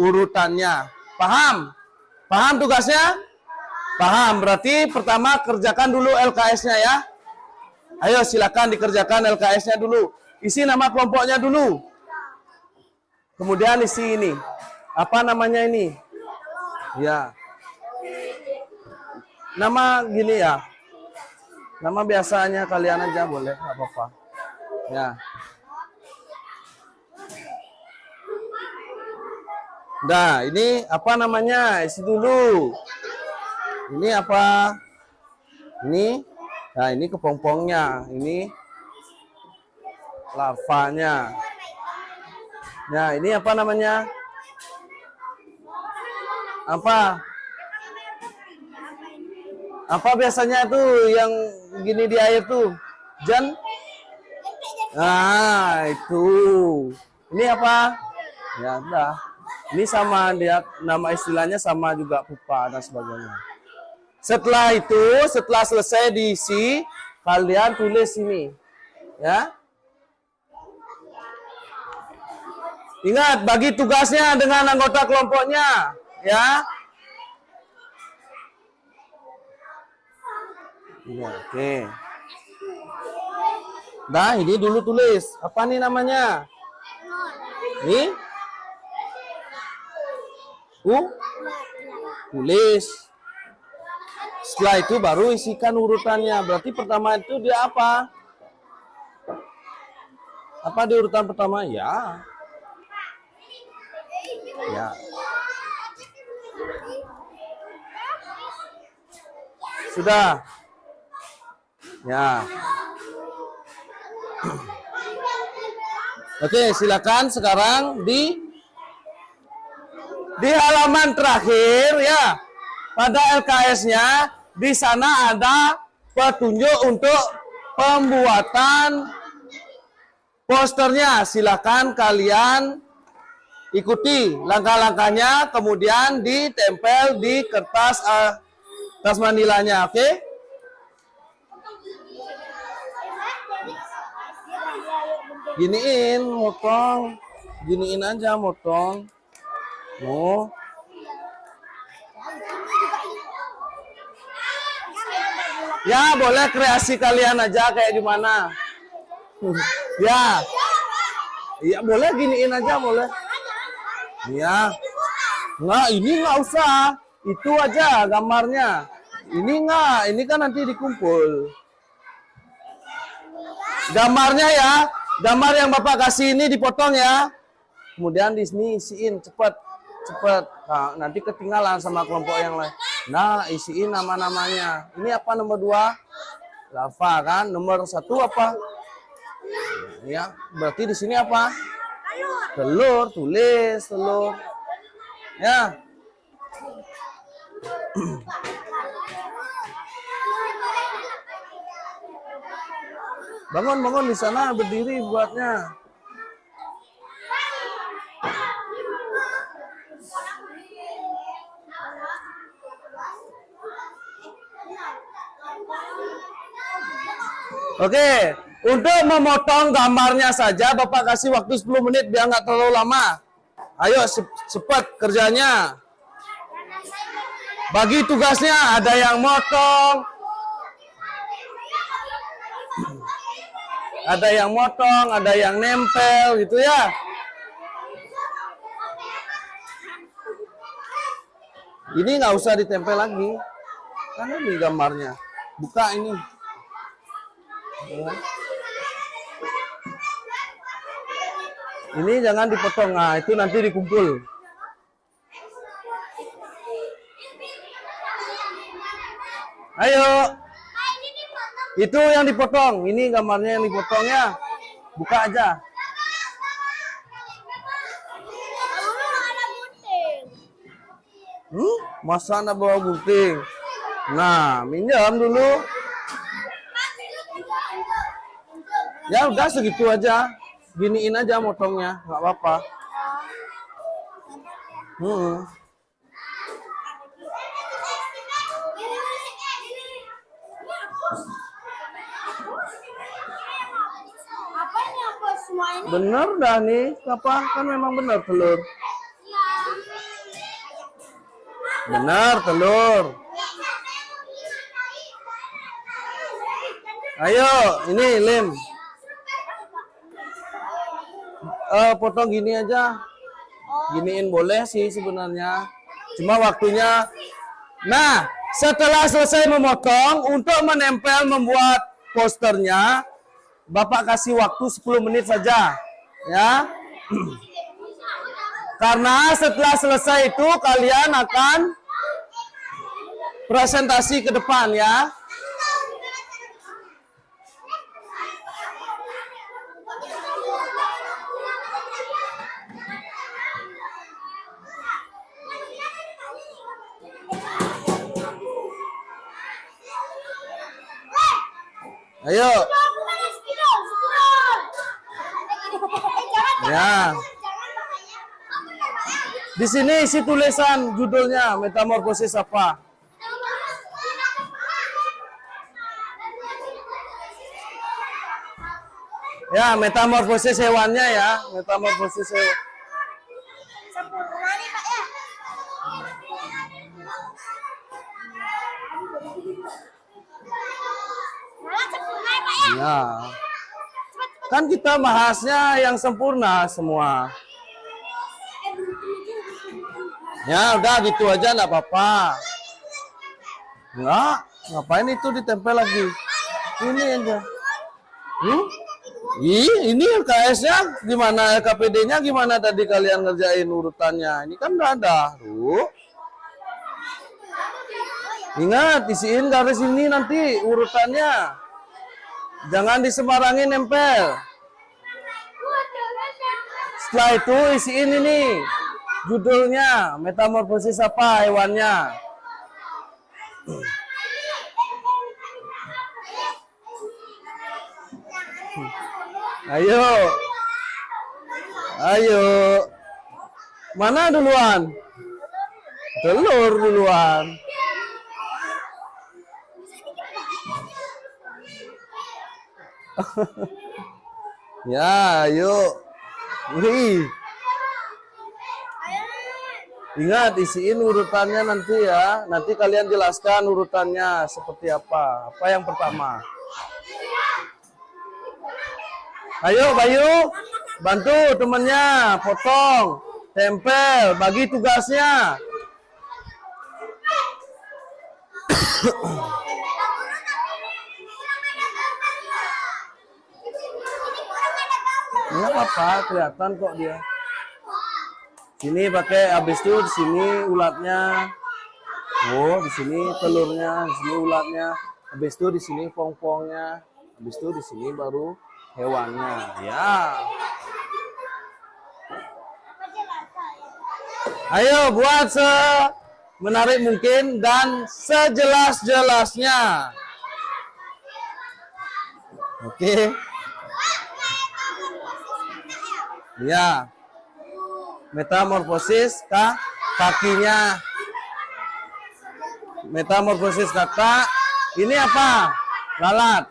urutannya. Paham? Paham tugasnya? Paham. Berarti pertama kerjakan dulu LKS-nya ya. Ayo silakan dikerjakan LKS-nya dulu. Isi nama kelompoknya dulu. Kemudian isi ini. Apa namanya ini? Ya. Nama gini ya. Nama biasanya kalian aja boleh, nggak apa-apa. Ya. Nah, ini apa namanya? Isi dulu. Ini apa? Ini. Nah, ini kepompongnya. Ini larvanya. Nah, ini apa namanya? Apa? Apa biasanya tuh yang gini di air tuh? Jan? Nah, itu. Ini apa? Ya, udah. Ini sama dia, nama istilahnya sama juga pupa dan sebagainya. Setelah itu, setelah selesai diisi, kalian tulis ini. Ya. Ingat, bagi tugasnya dengan anggota kelompoknya, ya. Ya, oke. Nah, ini dulu tulis. Apa nih namanya? Ini? Tulis. Setelah itu baru isikan urutannya. Berarti pertama itu dia apa? Apa di urutan pertama? Ya. Ya. Sudah. Ya. Oke, silakan sekarang di halaman terakhir ya. Pada LKS-nya di sana ada petunjuk untuk pembuatan posternya. Silakan kalian ikuti langkah-langkahnya, kemudian ditempel di kertas manilanya, oke? Giniin, motong, giniin aja, motong. Oh. Ya, boleh kreasi kalian aja kayak gimana. Ya. Iya, boleh giniin aja, boleh. Iya. Enggak, ini enggak usah. Itu aja gambarnya. Ini enggak, ini kan nanti dikumpul. Gambarnya ya, gambar yang Bapak kasih ini dipotong ya. Kemudian di sini isiin cepet. Nah, nanti ketinggalan sama kelompok yang lain. Nah, isiin nama-namanya. Ini apa nomor 2? Larva kan. Nomor 1 apa? Ya, berarti di sini apa? Telur, tulis telur. Ya. Bangun di sana berdiri buatnya. Oke, untuk memotong gambarnya saja Bapak kasih waktu 10 menit biar nggak terlalu lama. Ayo cepat kerjanya. Bagi tugasnya ada yang motong, ada yang nempel gitu ya. Ini nggak usah ditempel lagi, kan ini gambarnya. Buka ini. Ini jangan dipotong, nah itu nanti dikumpul. Ayo. Itu yang dipotong. Ini gambarnya yang dipotong ya. Buka aja. Masa anda bawa gunting? Nah, minjam dulu. Ya udah segitu aja. Giniin aja motongnya, nggak apa-apa. Apanya bos semua ini? Bener dah nih, apa? Kan memang bener telur. Bener telur. Ayo, ini lem. Potong gini aja. Giniin boleh sih sebenarnya. Cuma waktunya. Nah, setelah selesai memotong, untuk menempel membuat posternya, Bapak kasih waktu 10 menit saja. Ya. Karena setelah selesai itu kalian akan presentasi ke depan ya. Ayo. Ya. Di sini isi tulisan judulnya metamorfosis apa? Ya, metamorfosis hewannya ya, metamorfosis hewan. Sempurna nih Pak ya. Malah sempurna ya Pak ya. Ya. Kan kita bahasnya yang sempurna semua. Ya udah gitu aja nggak apa-apa. Enggak, ngapain itu ditempel lagi? Ini aja. Ini LKS-nya gimana, LKPD-nya gimana tadi kalian ngerjain urutannya? Ini kan nggak ada, tuh. Ingat, isiin garis ini nanti urutannya. Jangan disembarangin nempel. Setelah itu isiin ini. Judulnya, metamorfosis apa hewannya? Ayo. Ayo. Mana duluan? Telur duluan. Ya, ayo. Wih. Ingat, isiin urutannya nanti ya. Nanti kalian jelaskan urutannya seperti apa. Apa yang pertama? Ayo, Bayu. Bantu temennya. Potong. Tempel. Bagi tugasnya. Nggak apa-apa, kelihatan kok dia. Sini pakai, habis itu di sini ulatnya. Oh, di sini telurnya, di sini ulatnya. Habis itu di sini pong-pongnya. Habis itu di sini baru hewannya. Ya. Ayo buat menarik mungkin dan sejelas-jelasnya. Oke. Ya. Metamorfosis kakinya. Metamorfosis kata. Ini apa? Lalat.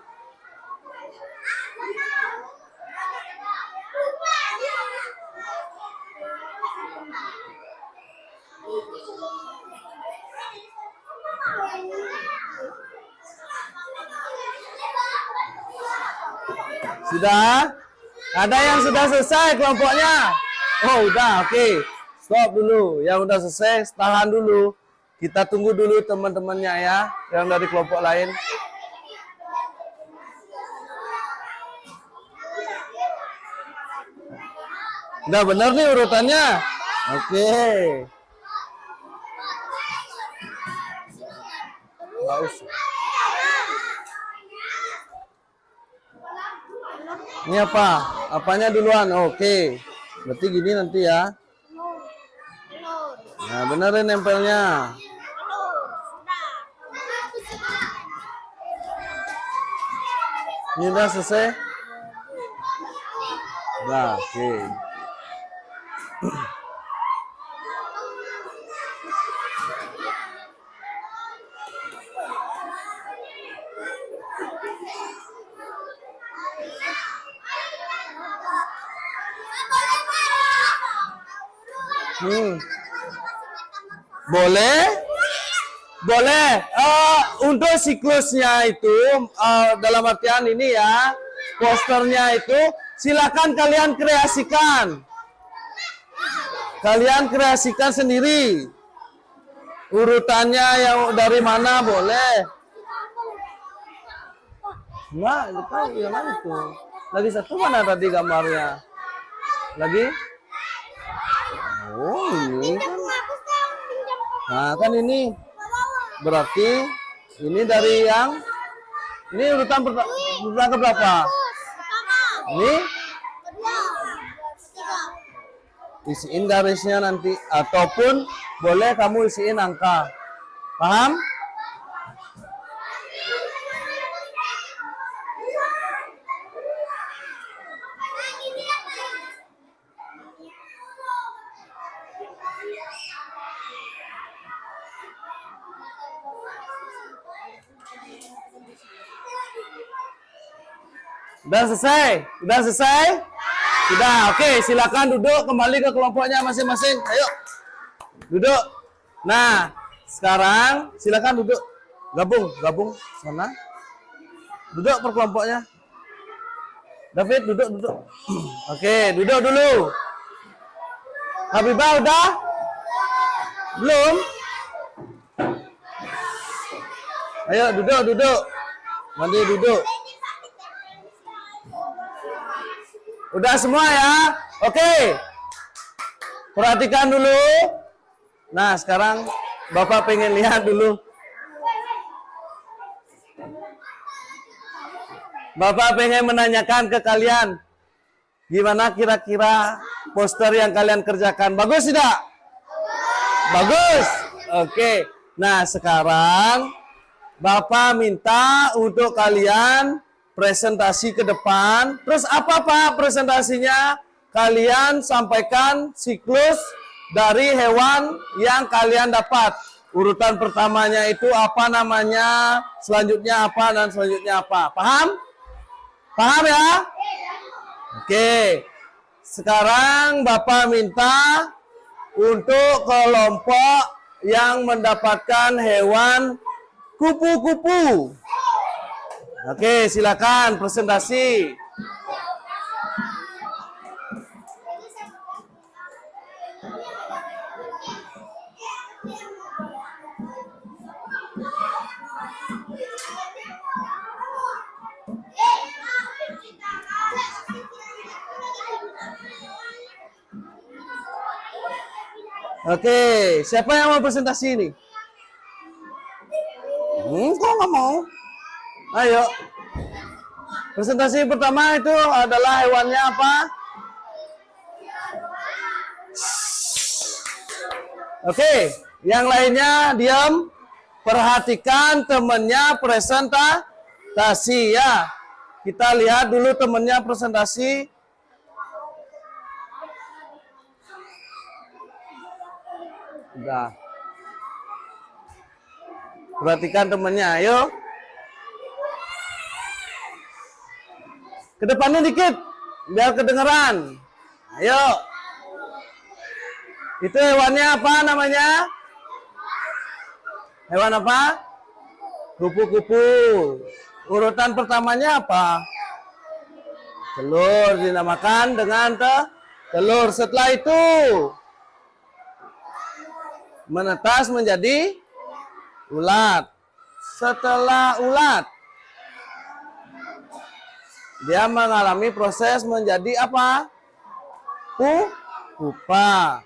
Sudah? Ada yang sudah selesai kelompoknya? Oh, udah, oke. Stop dulu. Yang udah selesai, tahan dulu. Kita tunggu dulu teman-temannya ya, yang dari kelompok lain. Udah benar nih urutannya? Oke. Nggak usah. Ini apa? Apanya duluan? Oke. Berarti gini nanti ya. Nah, benerin nempelnya. Ini udah selesai? Nah, oke. Boleh? Boleh. Untuk siklusnya itu dalam artian ini ya, posternya itu silakan kalian kreasikan. Kalian kreasikan sendiri. Urutannya yang dari mana boleh. Enggak, itu yang mana itu? Lagi satu mana tadi gambarnya? Lagi? Oh, ini kan. Nah, kan ini berarti ini dari yang ini urutan ke berapa? Ini isiin garisnya nanti ataupun boleh kamu isiin angka. Paham? Udah selesai? Udah selesai? Sudah, oke. Silakan duduk kembali ke kelompoknya masing-masing. Ayo, duduk. Nah, sekarang silakan duduk. Gabung sana. Duduk per kelompoknya. David, duduk. Oke, duduk dulu. Habibah udah? Belum? Ayo, duduk. Mandi duduk. Udah semua ya? Oke. Perhatikan dulu. Nah, sekarang Bapak pengen lihat dulu. Bapak pengen menanyakan ke kalian. Gimana kira-kira poster yang kalian kerjakan? Bagus tidak? Bagus. Oke. Nah, sekarang Bapak minta untuk kalian presentasi ke depan. Terus apa Pak presentasinya? Kalian sampaikan siklus dari hewan yang kalian dapat. Urutan pertamanya itu apa namanya, selanjutnya apa, dan selanjutnya apa. Paham? Paham ya? Oke. Sekarang Bapak minta untuk kelompok yang mendapatkan hewan kupu-kupu. Oke, silakan presentasi. Oke, siapa yang mau presentasi ini? Kok nggak mau? Ayo. Presentasi pertama itu adalah hewannya apa? Oke, yang lainnya diam. Perhatikan temennya presentasi ya. Kita lihat dulu temennya presentasi. Udah. Perhatikan temennya, ayo. Ke depannya dikit, biar kedengeran. Ayo. Itu hewannya apa namanya? Hewan apa? Kupu-kupu. Urutan pertamanya apa? Telur, dinamakan dengan telur. Setelah itu menetas menjadi ulat. Setelah ulat, dia mengalami proses menjadi apa? Pupa.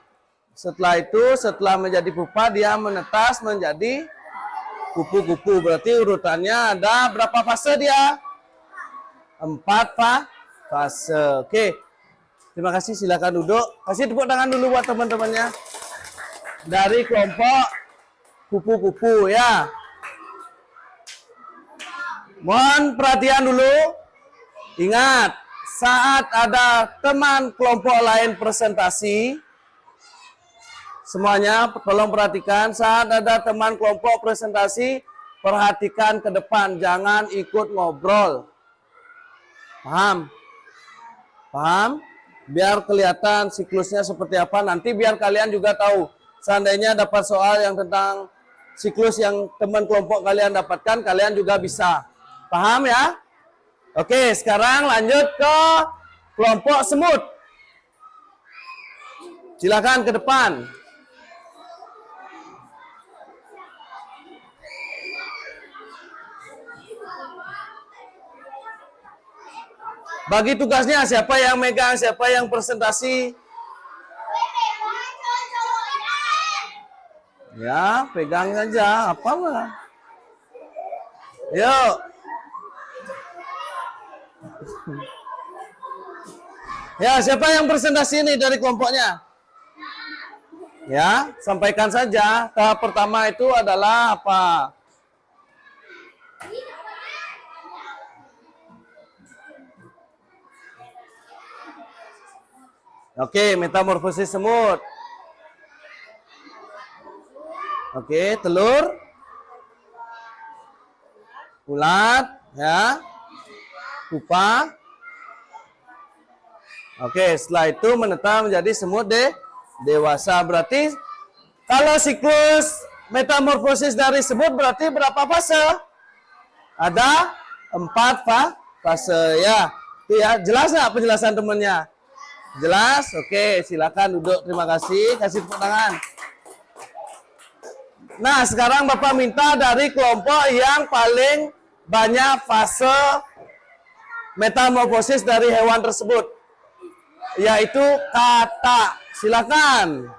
Setelah itu, setelah menjadi pupa, dia menetas menjadi kupu-kupu. Berarti urutannya ada berapa fase dia? 4 fase. Oke. Terima kasih, silakan duduk. Kasih tepuk tangan dulu buat teman-temannya. Dari kelompok kupu-kupu ya. Mohon perhatian dulu. Ingat, saat ada teman kelompok lain presentasi, semuanya tolong perhatikan, saat ada teman kelompok presentasi, perhatikan ke depan, jangan ikut ngobrol. Paham? Paham? Biar kelihatan siklusnya seperti apa, nanti biar kalian juga tahu. Seandainya dapat soal yang tentang siklus yang teman kelompok kalian dapatkan, kalian juga bisa. Paham ya? Oke, sekarang lanjut ke kelompok semut. Silakan ke depan. Bagi tugasnya, siapa yang megang, siapa yang presentasi. Ya, pegang saja, apalah. Yuk. Ya, siapa yang presentasi ini dari kelompoknya? Ya, sampaikan saja. Tahap pertama itu adalah apa? Oke, metamorfosis semut. Oke, telur. Ulat, ya. Pupa. Oke, setelah itu menetap menjadi semut dewasa. Berarti kalau siklus metamorfosis dari semut berarti berapa fase? Ada 4 fase ya. Itu ya, jelas nggak penjelasan temennya? Jelas? Oke, silakan duduk. Terima kasih. Kasih tepuk tangan. Nah, sekarang Bapak minta dari kelompok yang paling banyak fase metamorfosis dari hewan tersebut, yaitu katak. Silakan.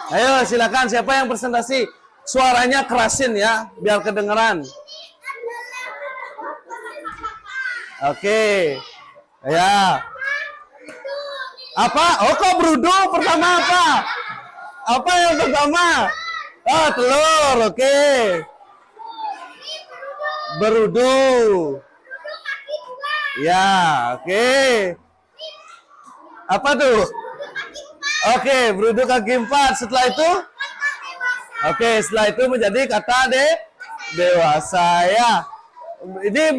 Ayo silakan, siapa yang presentasi? Suaranya kerasin ya, biar kedengeran. Oke. Ya. Apa? Oh, kok berudu pertama apa? Apa yang pertama? Oh, telur. Oke. Berudu. Ya, oke. Apa tuh? Oke, berudu kaki 4. Setelah itu? Oke, setelah itu menjadi kata dewasa ya. Ini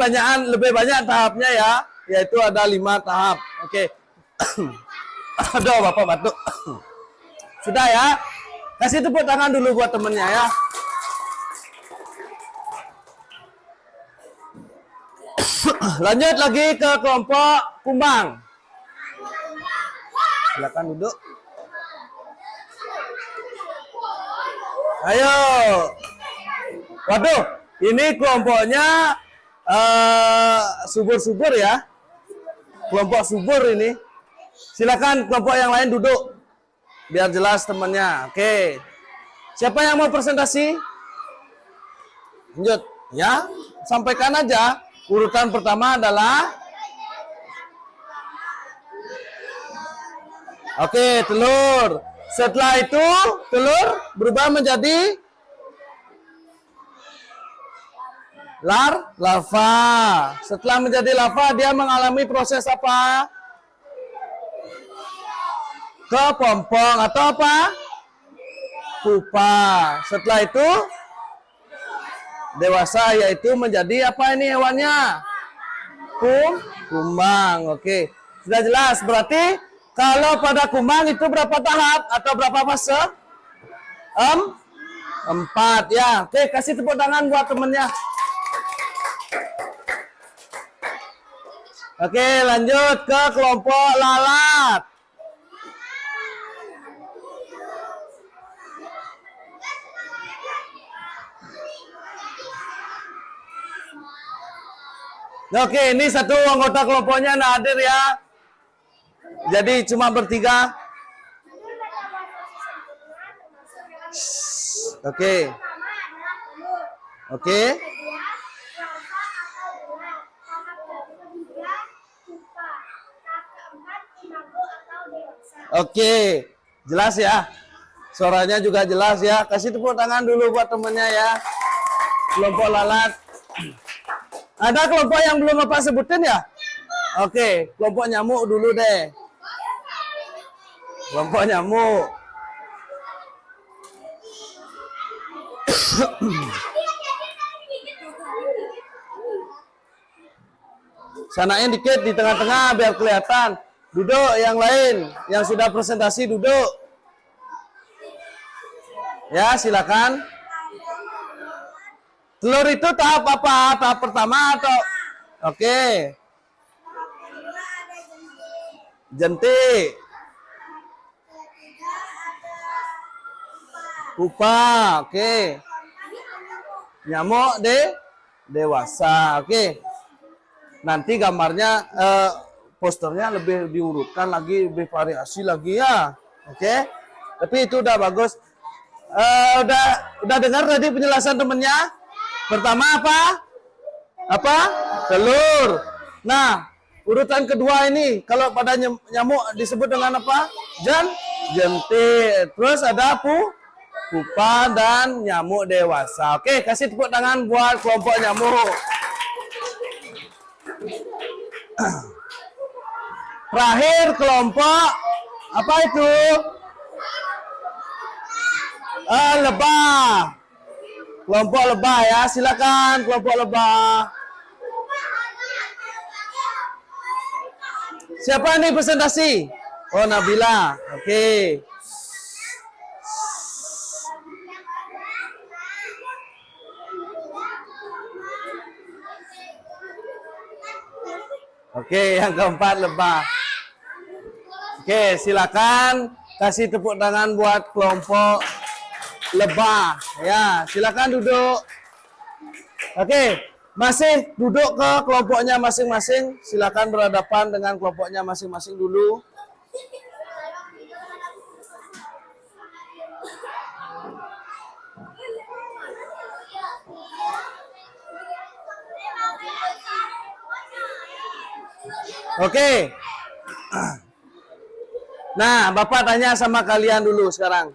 lebih banyak tahapnya ya, yaitu ada 5 tahap. Oke. Aduh, Bapak batuk. Sudah ya. Kasih tepuk tangan dulu buat temennya ya. Lanjut lagi ke kelompok kumbang. Silakan duduk. Ayo. Waduh, ini kelompoknya subur-subur ya. Kelompok subur ini. Silakan kelompok yang lain duduk. Biar jelas temannya. Oke. Siapa yang mau presentasi? Lanjut. Ya, sampaikan aja. Urutan pertama adalah oke, telur. Setelah itu, telur berubah menjadi larva. Setelah menjadi larva, dia mengalami proses apa? Kepompong atau apa? Pupa. Setelah itu, dewasa, yaitu menjadi apa ini hewannya? Kumbang. Oke. Sudah jelas. Berarti kalau pada kumbang itu berapa tahap atau berapa fase? 4 ya. Oke, kasih tepuk tangan buat temennya. Oke, lanjut ke kelompok lalat. Oke, ini satu anggota kelompoknya nggak hadir ya. Jadi cuma bertiga. Oke. Pertama adalah telur. Oke. Kedua, rasa atau gelang. Tahap ketiga, pupa. Tahap keempat, imago atau dewasa. Oke. Jelas ya. Suaranya juga jelas ya. Kasih tepuk tangan dulu buat temennya ya. Kelompok lalat. Ada kelompok yang belum Bapak sebutin ya? Oke, kelompok nyamuk dulu deh. Kelompok nyamuk. Sanain dikit di tengah-tengah biar kelihatan. Duduk yang lain, yang sudah presentasi duduk. Ya, silakan. Telur itu tahap apa? Tahap pertama atau? Oke. Tahap kedua ada jentik. Jentik. Ketiga ada pupa. Pupa. Oke. Keempat ada nyamuk. Nyamuk dewasa. Oke. Nanti gambarnya posternya lebih diurutkan lagi, lebih variasi lagi ya. Oke. Tapi itu udah bagus. Udah dengar tadi penjelasan temennya? Pertama apa? Apa? Telur. Nah, urutan kedua ini kalau pada nyamuk disebut dengan apa? Jentik. Terus ada pupa dan nyamuk dewasa. Oke, kasih tepuk tangan buat kelompok nyamuk. Terakhir kelompok apa itu? Lebah. Kelompok lebah ya, silakan kelompok lebah. Siapa nih presentasi? Oh, Nabila. Oke. Oke, yang keempat lebah. Oke, silakan kasih tepuk tangan buat kelompok lebah. Ya, silakan duduk. Oke, masih duduk ke kelompoknya masing-masing. Silakan berhadapan dengan kelompoknya masing-masing dulu. Oke. Nah, Bapak tanya sama kalian dulu sekarang.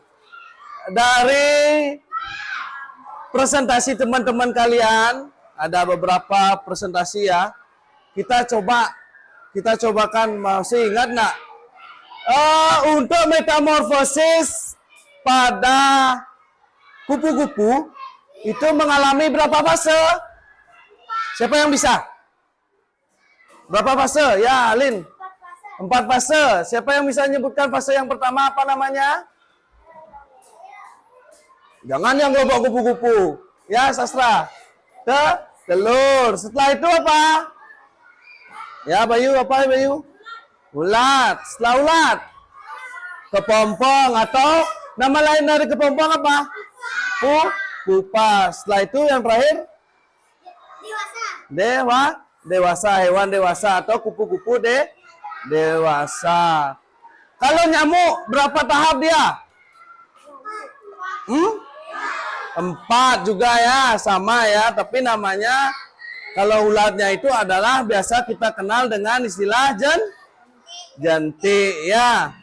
Dari presentasi teman-teman kalian, ada beberapa presentasi ya. Kita cobakan, masih ingat nggak? Untuk metamorfosis pada kupu-kupu itu mengalami berapa fase? Siapa yang bisa? Berapa fase? Ya, Lin. 4 fase. Siapa yang bisa menyebutkan fase yang pertama apa namanya? Jangan yang kelompok kupu-kupu. Ya, Sastra. Telur. Setelah itu apa? Ya, Bayu. Apa, Bayu? Ulat. Setelah ulat. Kepompong atau nama lain dari kepompong apa? Pupa. Setelah itu yang terakhir? Dewasa. Hewan dewasa atau kupu-kupu dewasa. Kalau nyamuk berapa tahap dia? 4 juga ya, sama ya. Tapi namanya kalau ulatnya itu adalah biasa kita kenal dengan istilah jentik ya.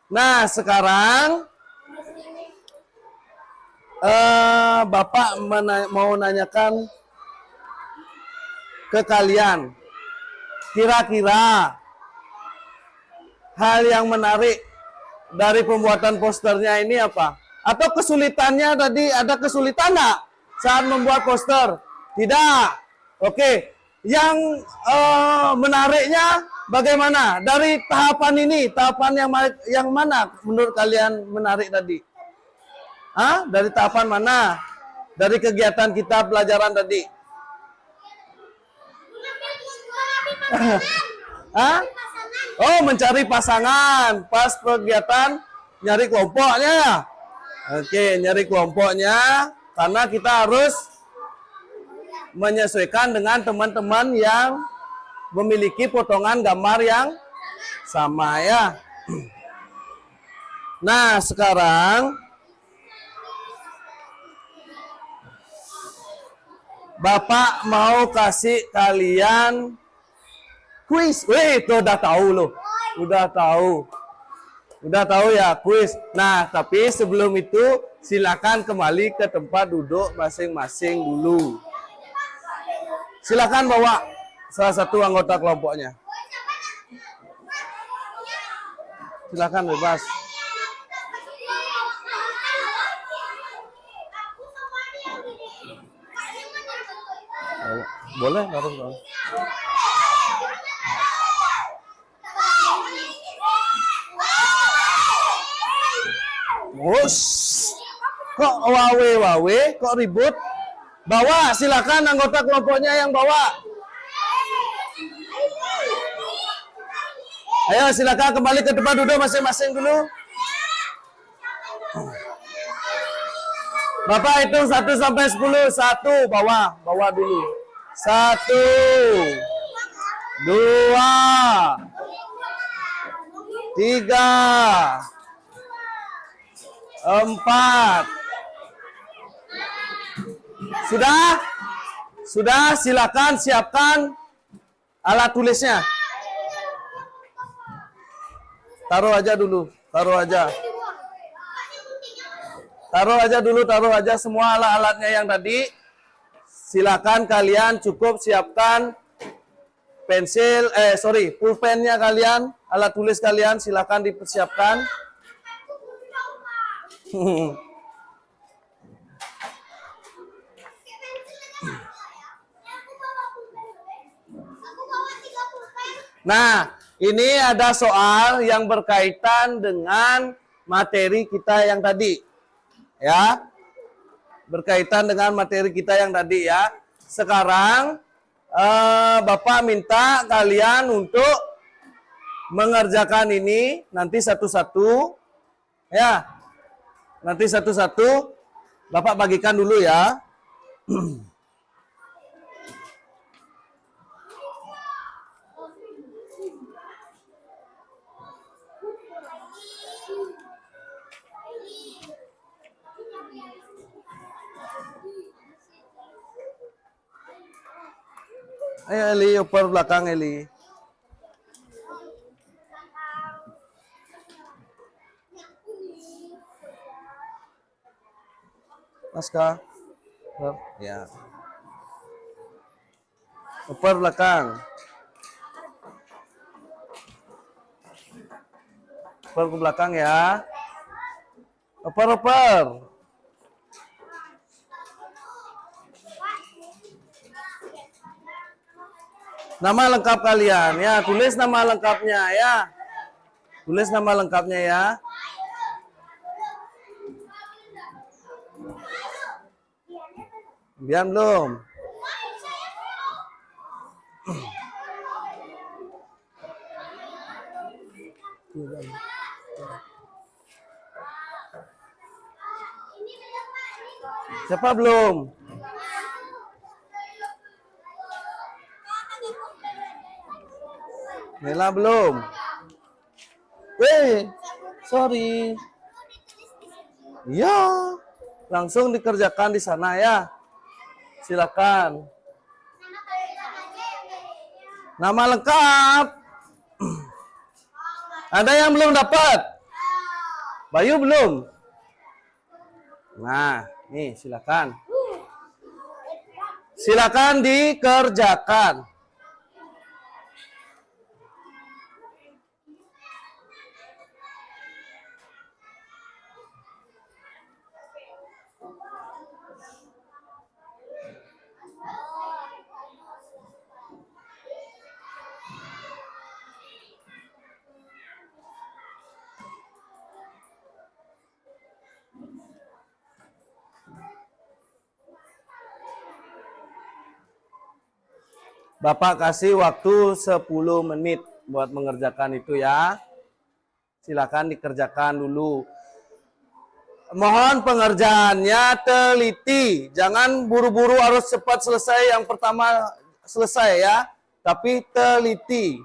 Nah, sekarang Bapak mau nanyakan ke kalian. Kira-kira hal yang menarik dari pembuatan posternya ini apa? Atau kesulitannya tadi, ada kesulitan nggak saat membuat poster? Tidak. Oke. Yang menariknya bagaimana? Dari tahapan ini, tahapan yang mana menurut kalian menarik tadi? Dari tahapan mana? Dari kegiatan kita pelajaran tadi? Oh, mencari pasangan. Pas kegiatan nyari kelompoknya. Oke, nyari kelompoknya karena kita harus menyesuaikan dengan teman-teman yang memiliki potongan gambar yang sama ya. Nah, sekarang Bapak mau kasih kalian kuis. Wih, itu udah tahu loh. Udah tahu. Udah tahu ya kuis. Nah, tapi sebelum itu silakan kembali ke tempat duduk masing-masing dulu. Silakan bawa salah satu anggota kelompoknya. Silakan bebas. Boleh, taruh. Bos, kok wawe, kok ribut? Bawa, silakan anggota kelompoknya yang bawa. Ayo, silakan kembali ke tempat duduk masing-masing dulu. Bapak hitung 1 sampai 10. 1, bawa dulu. 1, 2, 3, 4. Sudah, silakan siapkan alat tulisnya. Taruh aja dulu, taruh aja semua alat-alatnya yang tadi. Silakan kalian cukup siapkan pensil, pulpennya kalian, alat tulis kalian silakan dipersiapkan. Nah, ini ada soal yang berkaitan dengan materi kita yang tadi. Ya. Berkaitan dengan materi kita yang tadi ya. Sekarang Bapak minta kalian untuk mengerjakan ini nanti satu-satu. Ya. Nanti satu-satu Bapak bagikan dulu ya. Ayo Eli, oper belakang Eli. Naskah. Ya. Oper belakang. Oper ke belakang ya. Oper. Nama lengkap kalian ya, tulis nama lengkapnya ya. Tulis nama lengkapnya ya. Biar belum. Siapa belum? Nela belum? Sorry. Ya, langsung dikerjakan di sana ya. Silakan. Nama lengkap. Ada yang belum dapat? Bayu belum? Nah, nih silakan. Silakan dikerjakan. Bapak kasih waktu 10 menit buat mengerjakan itu ya. Silakan dikerjakan dulu. Mohon pengerjaannya teliti. Jangan buru-buru harus cepat selesai yang pertama selesai ya. Tapi teliti.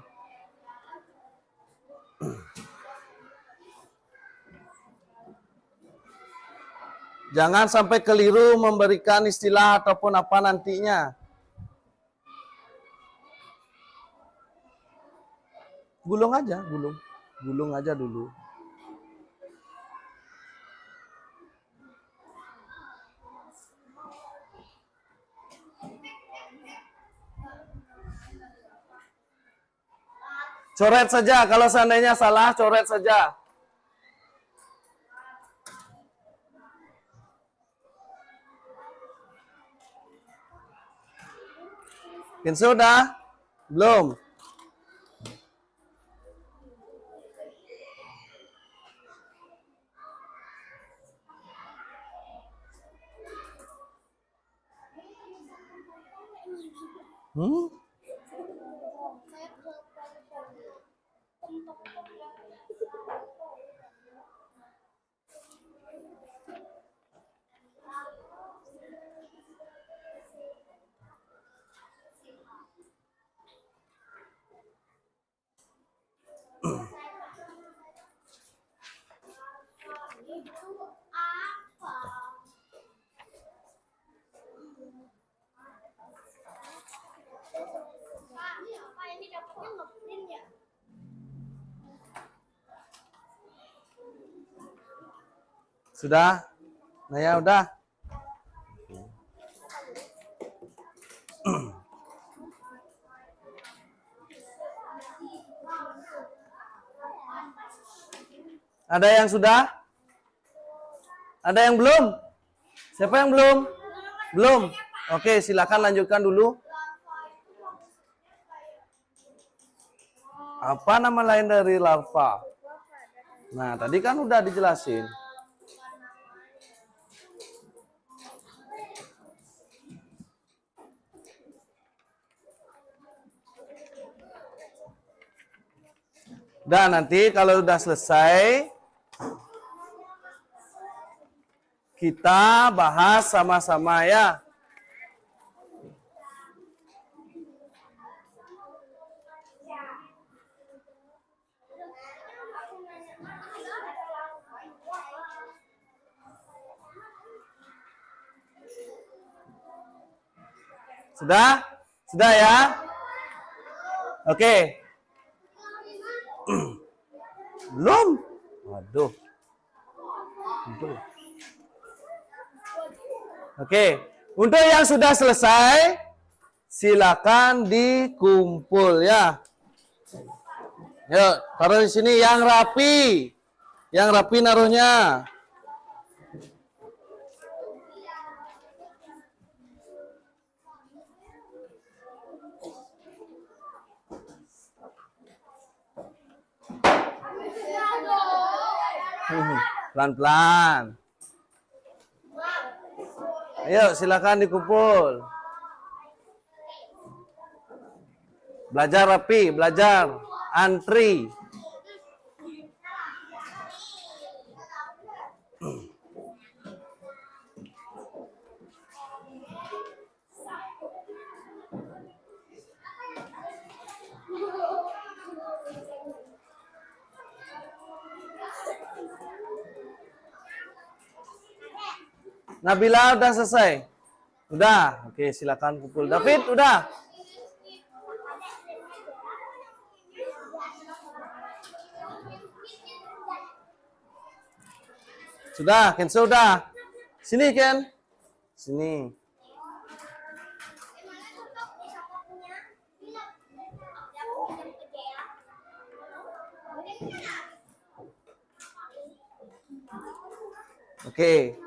Jangan sampai keliru memberikan istilah ataupun apa nantinya. Gulung aja, gulung. Gulung aja dulu. Coret saja, kalau seandainya salah, coret saja. Sudah? Belum? Pak, ini dapatnya ngeprint ya? Sudah? Nah ya udah. Ada yang sudah? Ada yang belum? Siapa yang belum? Belum. Oke, silakan lanjutkan dulu. Apa nama lain dari larva? Nah, tadi kan udah dijelasin. Dan nanti kalau udah selesai, kita bahas sama-sama ya. Sudah? Sudah ya? Oke. Belum? Waduh. Belum. Oke. Untuk yang sudah selesai, silakan dikumpul ya. Yuk, taruh di sini yang rapi. Yang rapi naruhnya. Pelan-pelan. Ayo, silakan dikumpul. Belajar rapi, belajar antri. Nabila udah selesai? Udah. Oke, silakan kumpul. David, udah? Sudah, Kenzo udah. Sini, Ken. Sini. Oke.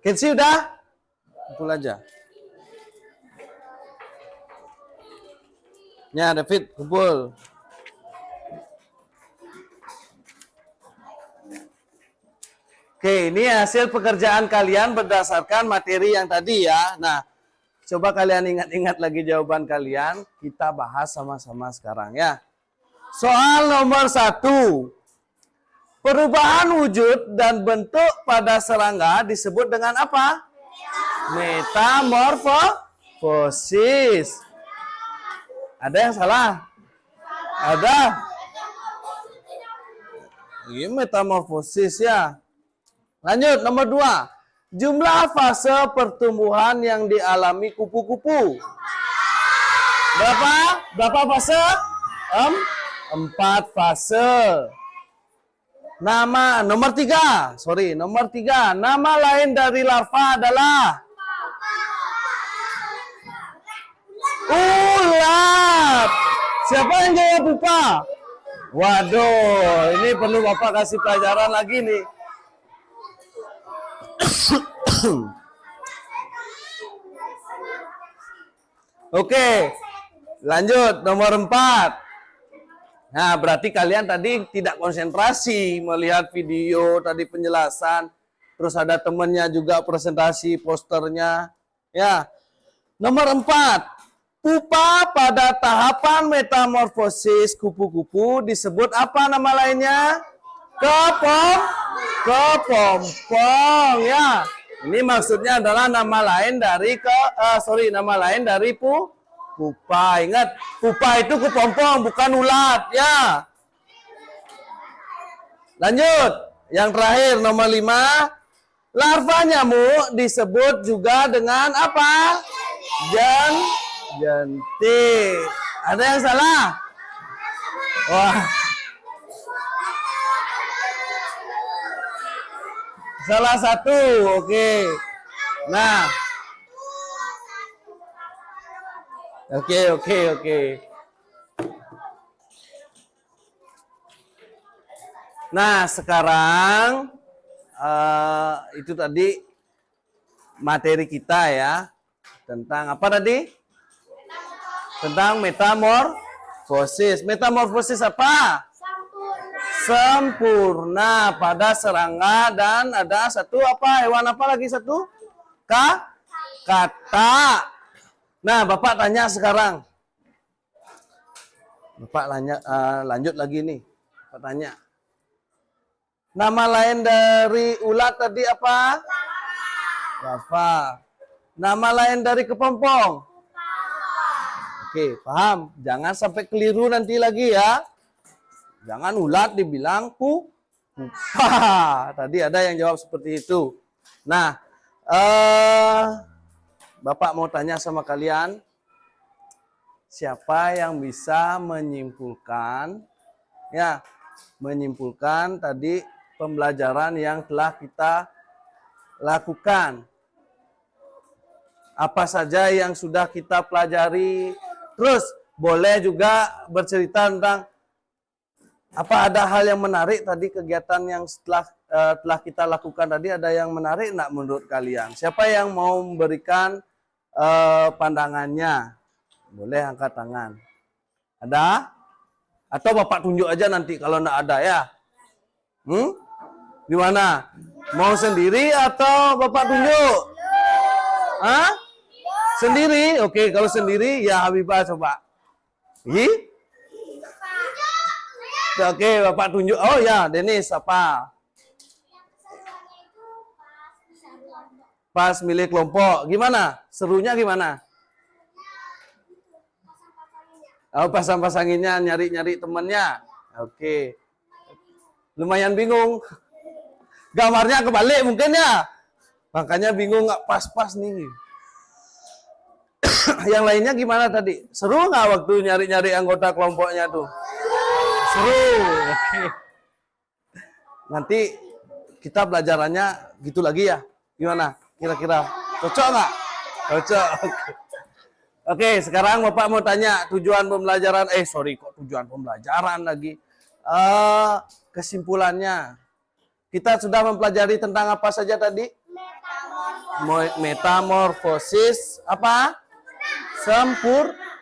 Kenzi udah? Kumpul aja. Ya, David, kumpul. Oke, ini hasil pekerjaan kalian berdasarkan materi yang tadi ya. Nah, coba kalian ingat-ingat lagi jawaban kalian. Kita bahas sama-sama sekarang ya. Soal nomor 1. Perubahan wujud dan bentuk pada serangga disebut dengan apa? Metamorfosis. Ada yang salah? Ada? Ini metamorfosis ya. Lanjut, nomor 2. Jumlah fase pertumbuhan yang dialami kupu-kupu. Berapa? Berapa fase? 4 fase. Nama nomor 3. Nomor 3. Nama lain dari larva adalah ulat. Siapa yang jawab pupa? Waduh, ini perlu Bapak kasih pelajaran lagi nih. Oke, lanjut nomor 4. Nah, berarti kalian tadi tidak konsentrasi melihat video tadi penjelasan, terus ada temennya juga presentasi posternya. Ya, nomor 4. Pupa pada tahapan metamorfosis kupu-kupu disebut apa nama lainnya? Kepompong ya. Ini maksudnya adalah nama lain dari nama lain dari pupa. Ingat, pupa itu kepompong bukan ulat ya. Lanjut. Yang terakhir nomor 5. Larva nyamuk disebut juga dengan apa? Jentik. Ada yang salah? Wah. Salah satu. Oke. Nah. Oke. Nah, sekarang itu tadi materi kita ya. Tentang apa tadi? Tentang metamorfosis. Metamorfosis apa? Sempurna pada serangga dan ada satu apa? Hewan apa lagi satu? Kata. Nah, Bapak tanya sekarang. Bapak lanjut lagi nih. Bapak tanya. Nama lain dari ulat tadi apa? Larva. Nama lain dari kepompong? Oke, paham. Jangan sampai keliru nanti lagi ya. Jangan ulat dibilang pupa. Tadi ada yang jawab seperti itu. Nah, Bapak mau tanya sama kalian. Siapa yang bisa menyimpulkan tadi pembelajaran yang telah kita lakukan? Apa saja yang sudah kita pelajari? Terus boleh juga bercerita tentang apa ada hal yang menarik tadi kegiatan yang telah kita lakukan tadi, ada yang menarik enggak menurut kalian? Siapa yang mau memberikan pandangannya? Boleh angkat tangan. Ada? Atau Bapak tunjuk aja nanti kalau enggak ada ya? Di mana? Mau sendiri atau Bapak tunjuk? Hah? Sendiri? Oke, kalau sendiri ya Habibah coba. Oke, Bapak tunjuk. Oh ya, Denis apa? Pas milih kelompok. Gimana? Serunya gimana? Oh, pasang-pasanginnya, nyari-nyari temennya. Oke. Lumayan bingung. Gambarnya kebalik mungkin ya. Makanya bingung nggak pas-pas nih. Yang lainnya gimana tadi? Seru nggak waktu nyari-nyari anggota kelompoknya tuh? Seru. Oke. Nanti kita belajarannya gitu lagi ya? Gimana? Kira-kira cocok nggak? Cocok. Oke, sekarang Bapak mau tanya tujuan pembelajaran. Tujuan pembelajaran lagi. Kesimpulannya. Kita sudah mempelajari tentang apa saja tadi? Metamorfosis apa?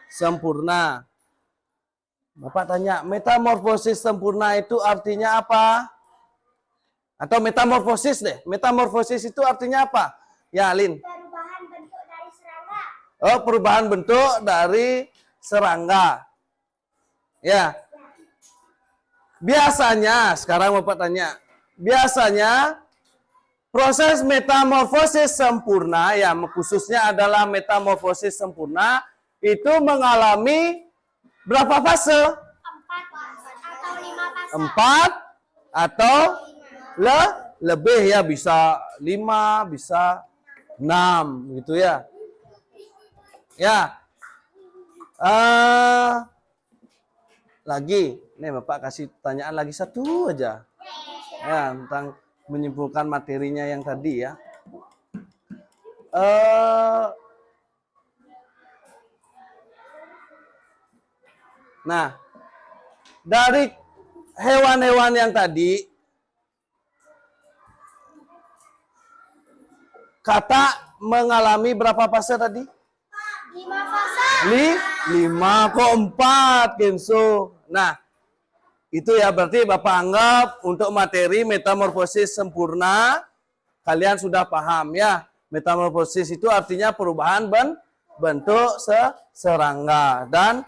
Sempurna. Bapak tanya, metamorfosis sempurna itu artinya apa? Atau metamorfosis deh. Metamorfosis itu artinya apa? Ya, Alin. Perubahan bentuk dari serangga. Oh, perubahan bentuk dari serangga. Ya. Biasanya, sekarang Bapak tanya, biasanya proses metamorfosis sempurna, ya khususnya adalah metamorfosis sempurna, itu mengalami berapa fase? 4 atau lebih ya, bisa 5, bisa 6 gitu ya. Ya. Lagi, nih Bapak kasih pertanyaan lagi satu aja. Ya, tentang menyimpulkan materinya yang tadi ya. Nah, dari hewan-hewan yang tadi, kata mengalami berapa fase tadi? 5 fase. 5 kok 4, Kenso. Nah, itu ya berarti Bapak anggap untuk materi metamorfosis sempurna, kalian sudah paham ya. Metamorfosis itu artinya perubahan bentuk serangga. Dan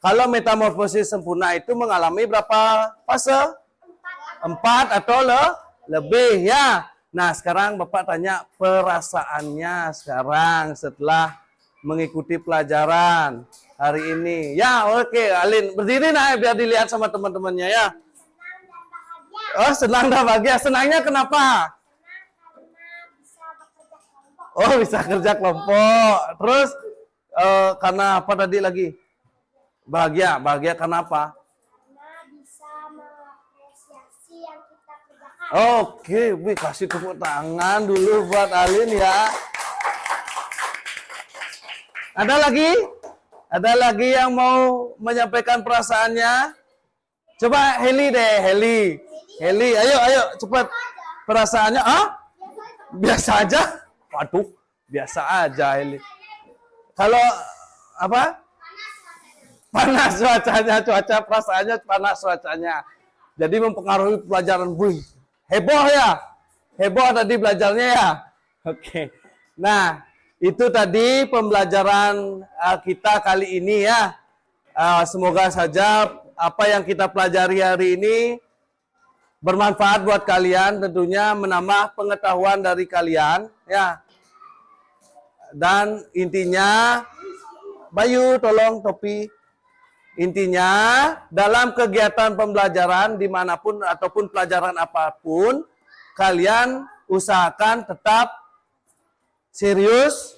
kalau metamorfosis sempurna itu mengalami berapa fase? 4 atau lebih ya. Nah, sekarang Bapak tanya perasaannya sekarang setelah mengikuti pelajaran hari ini. Ya, oke, Alin. Berdiri nah biar dilihat sama teman-temannya ya. Oh, senang dan bahagia. Senangnya kenapa? Oh, bisa kerja kelompok. Terus karena apa tadi lagi? Bahagia. Bahagia karena apa? Karena bisa mengapresiasi yang kita kerjakan. Oke, Wih, kasih tepuk tangan dulu buat Alin ya. Ada lagi? Ada lagi yang mau menyampaikan perasaannya? Coba Heli deh, Heli, ayo, cepat. Perasaannya, biasa aja? Waduh, biasa aja Heli. Kalau apa? Panas cuacanya, perasaannya panas cuacanya. Jadi mempengaruhi pelajaran. Wih, heboh ya? Heboh tadi belajarnya ya? Oke. Nah, itu tadi pembelajaran kita kali ini ya. Semoga saja apa yang kita pelajari hari ini bermanfaat buat kalian, tentunya menambah pengetahuan dari kalian ya. Dan intinya, Bayu tolong topi. Intinya dalam kegiatan pembelajaran dimanapun ataupun pelajaran apapun, kalian usahakan tetap serius,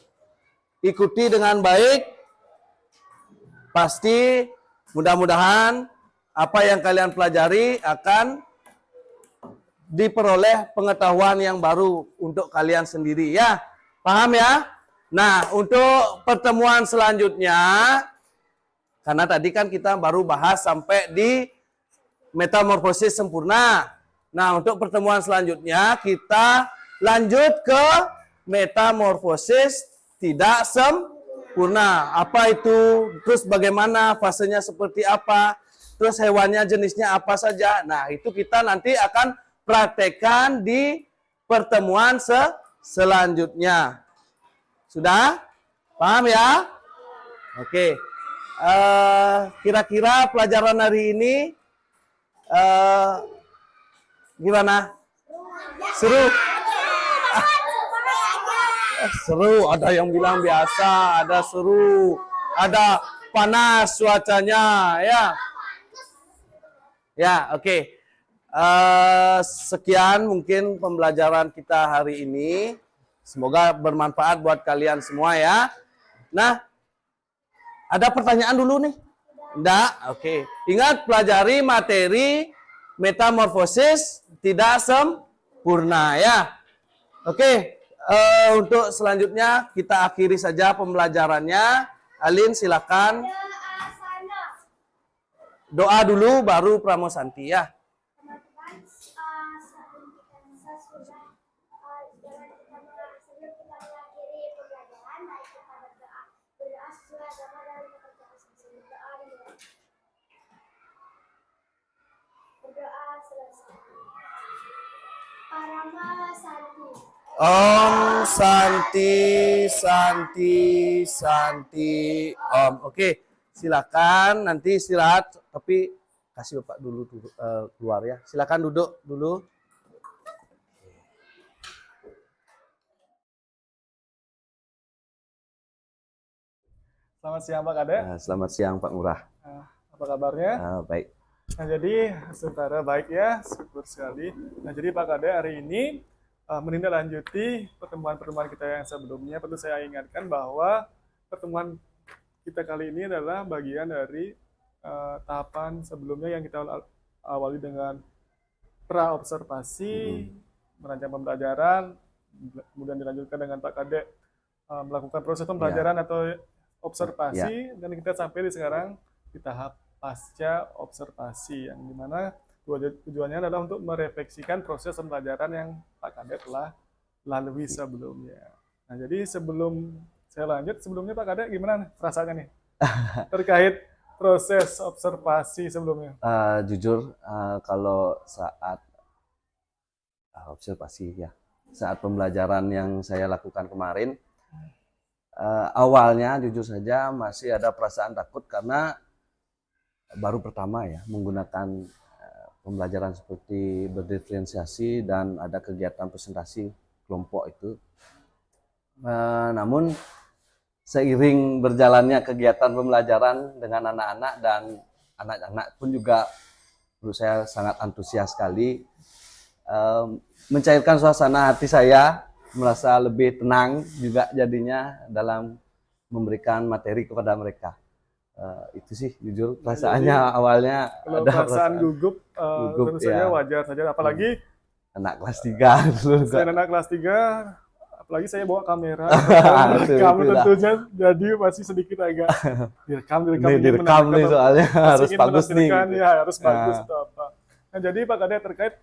ikuti dengan baik. Pasti mudah-mudahan apa yang kalian pelajari akan diperoleh pengetahuan yang baru untuk kalian sendiri ya. Paham ya? Nah, untuk pertemuan selanjutnya, karena tadi kan kita baru bahas sampai di metamorfosis sempurna. Nah, untuk pertemuan selanjutnya kita lanjut ke metamorfosis tidak sempurna. Apa itu? Terus bagaimana fasenya seperti apa? Terus hewannya jenisnya apa saja? Nah, itu kita nanti akan praktekkan di pertemuan selanjutnya. Sudah? Paham ya? Oke. Kira-kira pelajaran hari ini gimana? Seru? Seru, ada yang bilang biasa, ada seru, ada panas cuacanya, ya. Ya, oke. Sekian mungkin pembelajaran kita hari ini. Semoga bermanfaat buat kalian semua ya. Nah, ada pertanyaan dulu nih? Enggak? Oke. Ingat, pelajari materi metamorfosis tidak sempurna ya. Oke. Untuk selanjutnya kita akhiri saja pembelajarannya. Alin silakan. Doa dulu baru Pramosanti ya. Teman-teman, sebelum kita mengakhiri pembelajaran, baik kita berdoa sesuai agama dan pekerjaan sesuai doa dimulai. Berdoa selesai. Parama Santi. Om Santi, Santi, Santi, Om. Oke, silakan nanti istirahat, tapi kasih Bapak dulu keluar ya. Silakan duduk dulu. Selamat siang Pak Kade. Selamat siang Pak Ngurah. Apa kabarnya? Baik. Nah jadi sementara baik ya, syukur sekali. Nah jadi Pak Kade hari ini menindaklanjuti pertemuan-pertemuan kita yang sebelumnya. Perlu saya ingatkan bahwa pertemuan kita kali ini adalah bagian dari tahapan sebelumnya yang kita awali dengan pra-observasi, merancang pembelajaran, kemudian dilanjutkan dengan Pak Kade melakukan proses pembelajaran atau observasi, dan kita sampai sekarang di tahap pasca observasi, yang dimana tujuannya adalah untuk merefleksikan proses pembelajaran yang Pak Kade telah lalui sebelumnya. Nah jadi sebelum saya lanjut, sebelumnya Pak Kade gimana perasaannya nih terkait proses observasi sebelumnya? Jujur kalau saat observasi ya, saat pembelajaran yang saya lakukan kemarin, awalnya jujur saja masih ada perasaan takut karena baru pertama ya menggunakan pembelajaran seperti berdiferensiasi dan ada kegiatan presentasi kelompok itu. Namun seiring berjalannya kegiatan pembelajaran dengan anak-anak, dan anak-anak pun juga menurut saya sangat antusias sekali, mencairkan suasana hati saya, merasa lebih tenang juga jadinya dalam memberikan materi kepada mereka. Itu sih jujur perasaannya. Jadi, awalnya kalau ada perasaan gugup tentu saja wajar saja, apalagi anak kelas 3 dulu. Saya anak kelas 3, apalagi saya bawa kamera kamu tentunya jadi masih sedikit agak direkam nih soalnya harus bagus nih gitu. Ya harus bagus atau apa. Nah jadi Pak Kade terkait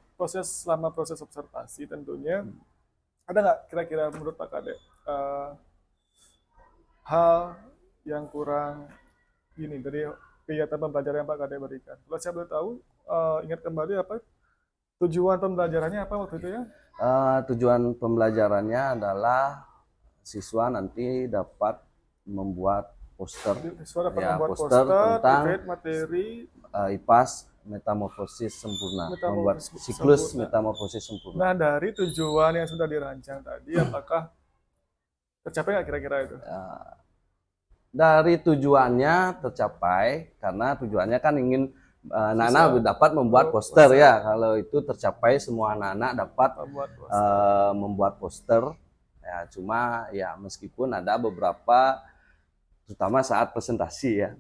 selama proses observasi tentunya ada nggak kira-kira menurut Pak Kade hal yang kurang gini dari kegiatan pembelajaran yang Pak Kade berikan? Kalau saya boleh tahu, ingat kembali apa tujuan pembelajarannya apa waktu itu ya? Tujuan pembelajarannya adalah siswa nanti dapat membuat poster, poster tentang materi IPAS metamorfosis sempurna, membuat siklus metamorfosis sempurna. Nah dari tujuan yang sudah dirancang tadi, apakah tercapai nggak kira-kira itu? Dari tujuannya tercapai, karena tujuannya kan ingin anak-anak dapat membuat poster ya. Kalau itu tercapai, semua anak-anak dapat membuat poster. Ya, cuma ya meskipun ada beberapa, terutama saat presentasi ya,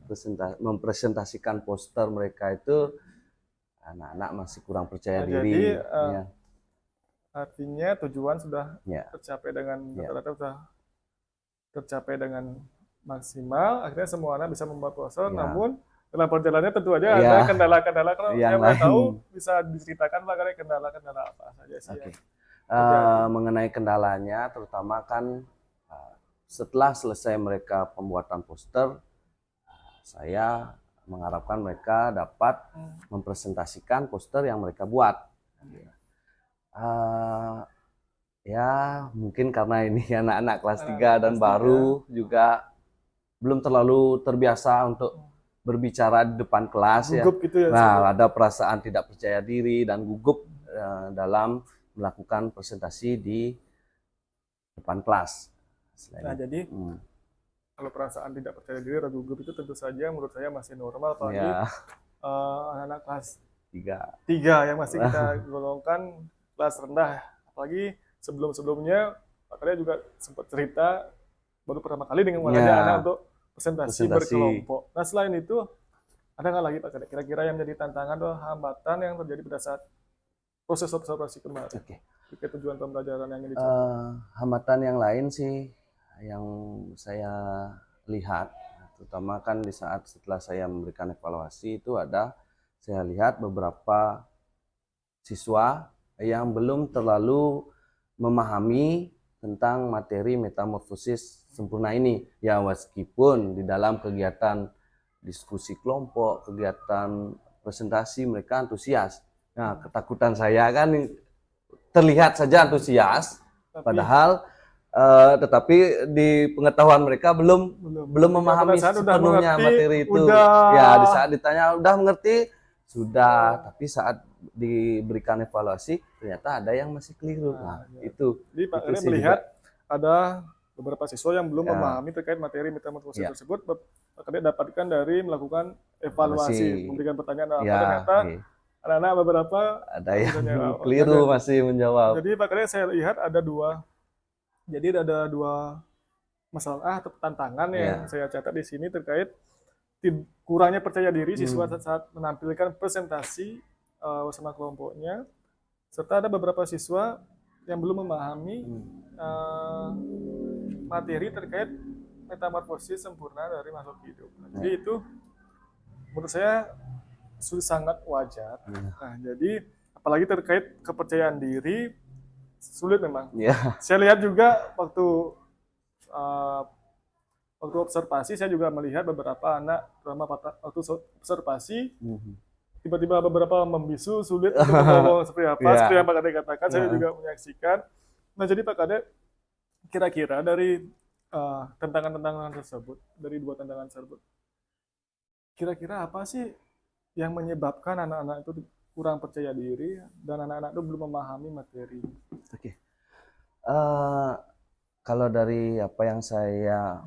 mempresentasikan poster mereka itu anak-anak masih kurang percaya diri. Jadi artinya tujuan sudah tercapai dengan rata-rata sudah tercapai dengan maksimal. Akhirnya semua anak bisa membuat poster, namun dalam perjalanannya tentu aja ada kendala-kendala. Kalau saya mau tahu, bisa diceritakan Pak Kade kendala-kendala apa saja sih? Mengenai kendalanya, terutama kan setelah selesai mereka pembuatan poster, saya mengharapkan mereka dapat mempresentasikan poster yang mereka buat. Ya mungkin karena ini anak-anak kelas 3 dan baru juga belum terlalu terbiasa untuk berbicara di depan kelas, gugup gitu ya. Nah, ada perasaan tidak percaya diri dan gugup dalam melakukan presentasi di depan kelas. Nah, jadi kalau perasaan tidak percaya diri atau gugup itu tentu saja menurut saya masih normal, apalagi anak-anak kelas 3 yang masih kita golongkan kelas rendah. Apalagi sebelum-sebelumnya Pak Kade juga sempat cerita baru pertama kali dengan mengajak anak untuk presentasi berkelompok. Nah selain itu ada nggak lagi Pak Kade kira-kira yang menjadi tantangan atau hambatan yang terjadi pada saat proses observasi kemarin? Terkait tujuan pembelajaran yang ini. Hambatan yang lain sih yang saya lihat, terutama kan di saat setelah saya memberikan evaluasi itu saya lihat beberapa siswa yang belum terlalu memahami tentang materi metamorfosis sempurna ini. Ya meskipun di dalam kegiatan diskusi kelompok, kegiatan presentasi mereka antusias. Nah, ketakutan saya kan terlihat saja antusias, padahal tetapi di pengetahuan mereka belum memahami sepenuhnya materi itu. Ya di saat ditanya udah mengerti, sudah, tapi saat diberikan evaluasi ternyata ada yang masih keliru. Nah, itu. Jadi Pak itu Kade sih melihat juga. ada beberapa siswa yang belum Ya. memahami terkait materi metamorfosis Ya. tersebut. Pak Kade dapatkan dari melakukan evaluasi, Masih. memberikan pertanyaan apa Ya, ternyata oke. anak-anak beberapa Ada yang menjawab. keliru masih menjawab. Jadi Pak Kade saya lihat ada dua masalah atau tantangan yang saya catat di sini terkait kurangnya percaya diri siswa saat menampilkan presentasi bersama kelompoknya, serta ada beberapa siswa yang belum memahami materi terkait metamorfosis sempurna dari makhluk hidup. Jadi itu menurut saya sangat wajar. Nah, jadi apalagi terkait kepercayaan diri sulit memang. Saya lihat juga waktu observasi, saya juga melihat beberapa anak terutama waktu observasi tiba-tiba beberapa membisu, sulit untuk ngomong seperti apa, seperti yang Pak Kade katakan, saya juga menyaksikan. Nah, jadi Pak Kade, kira-kira dari tantangan-tantangan tersebut, dari dua tantangan tersebut, kira-kira apa sih yang menyebabkan anak-anak itu kurang percaya diri dan anak-anak itu belum memahami materi? Oke. Kalau dari apa yang saya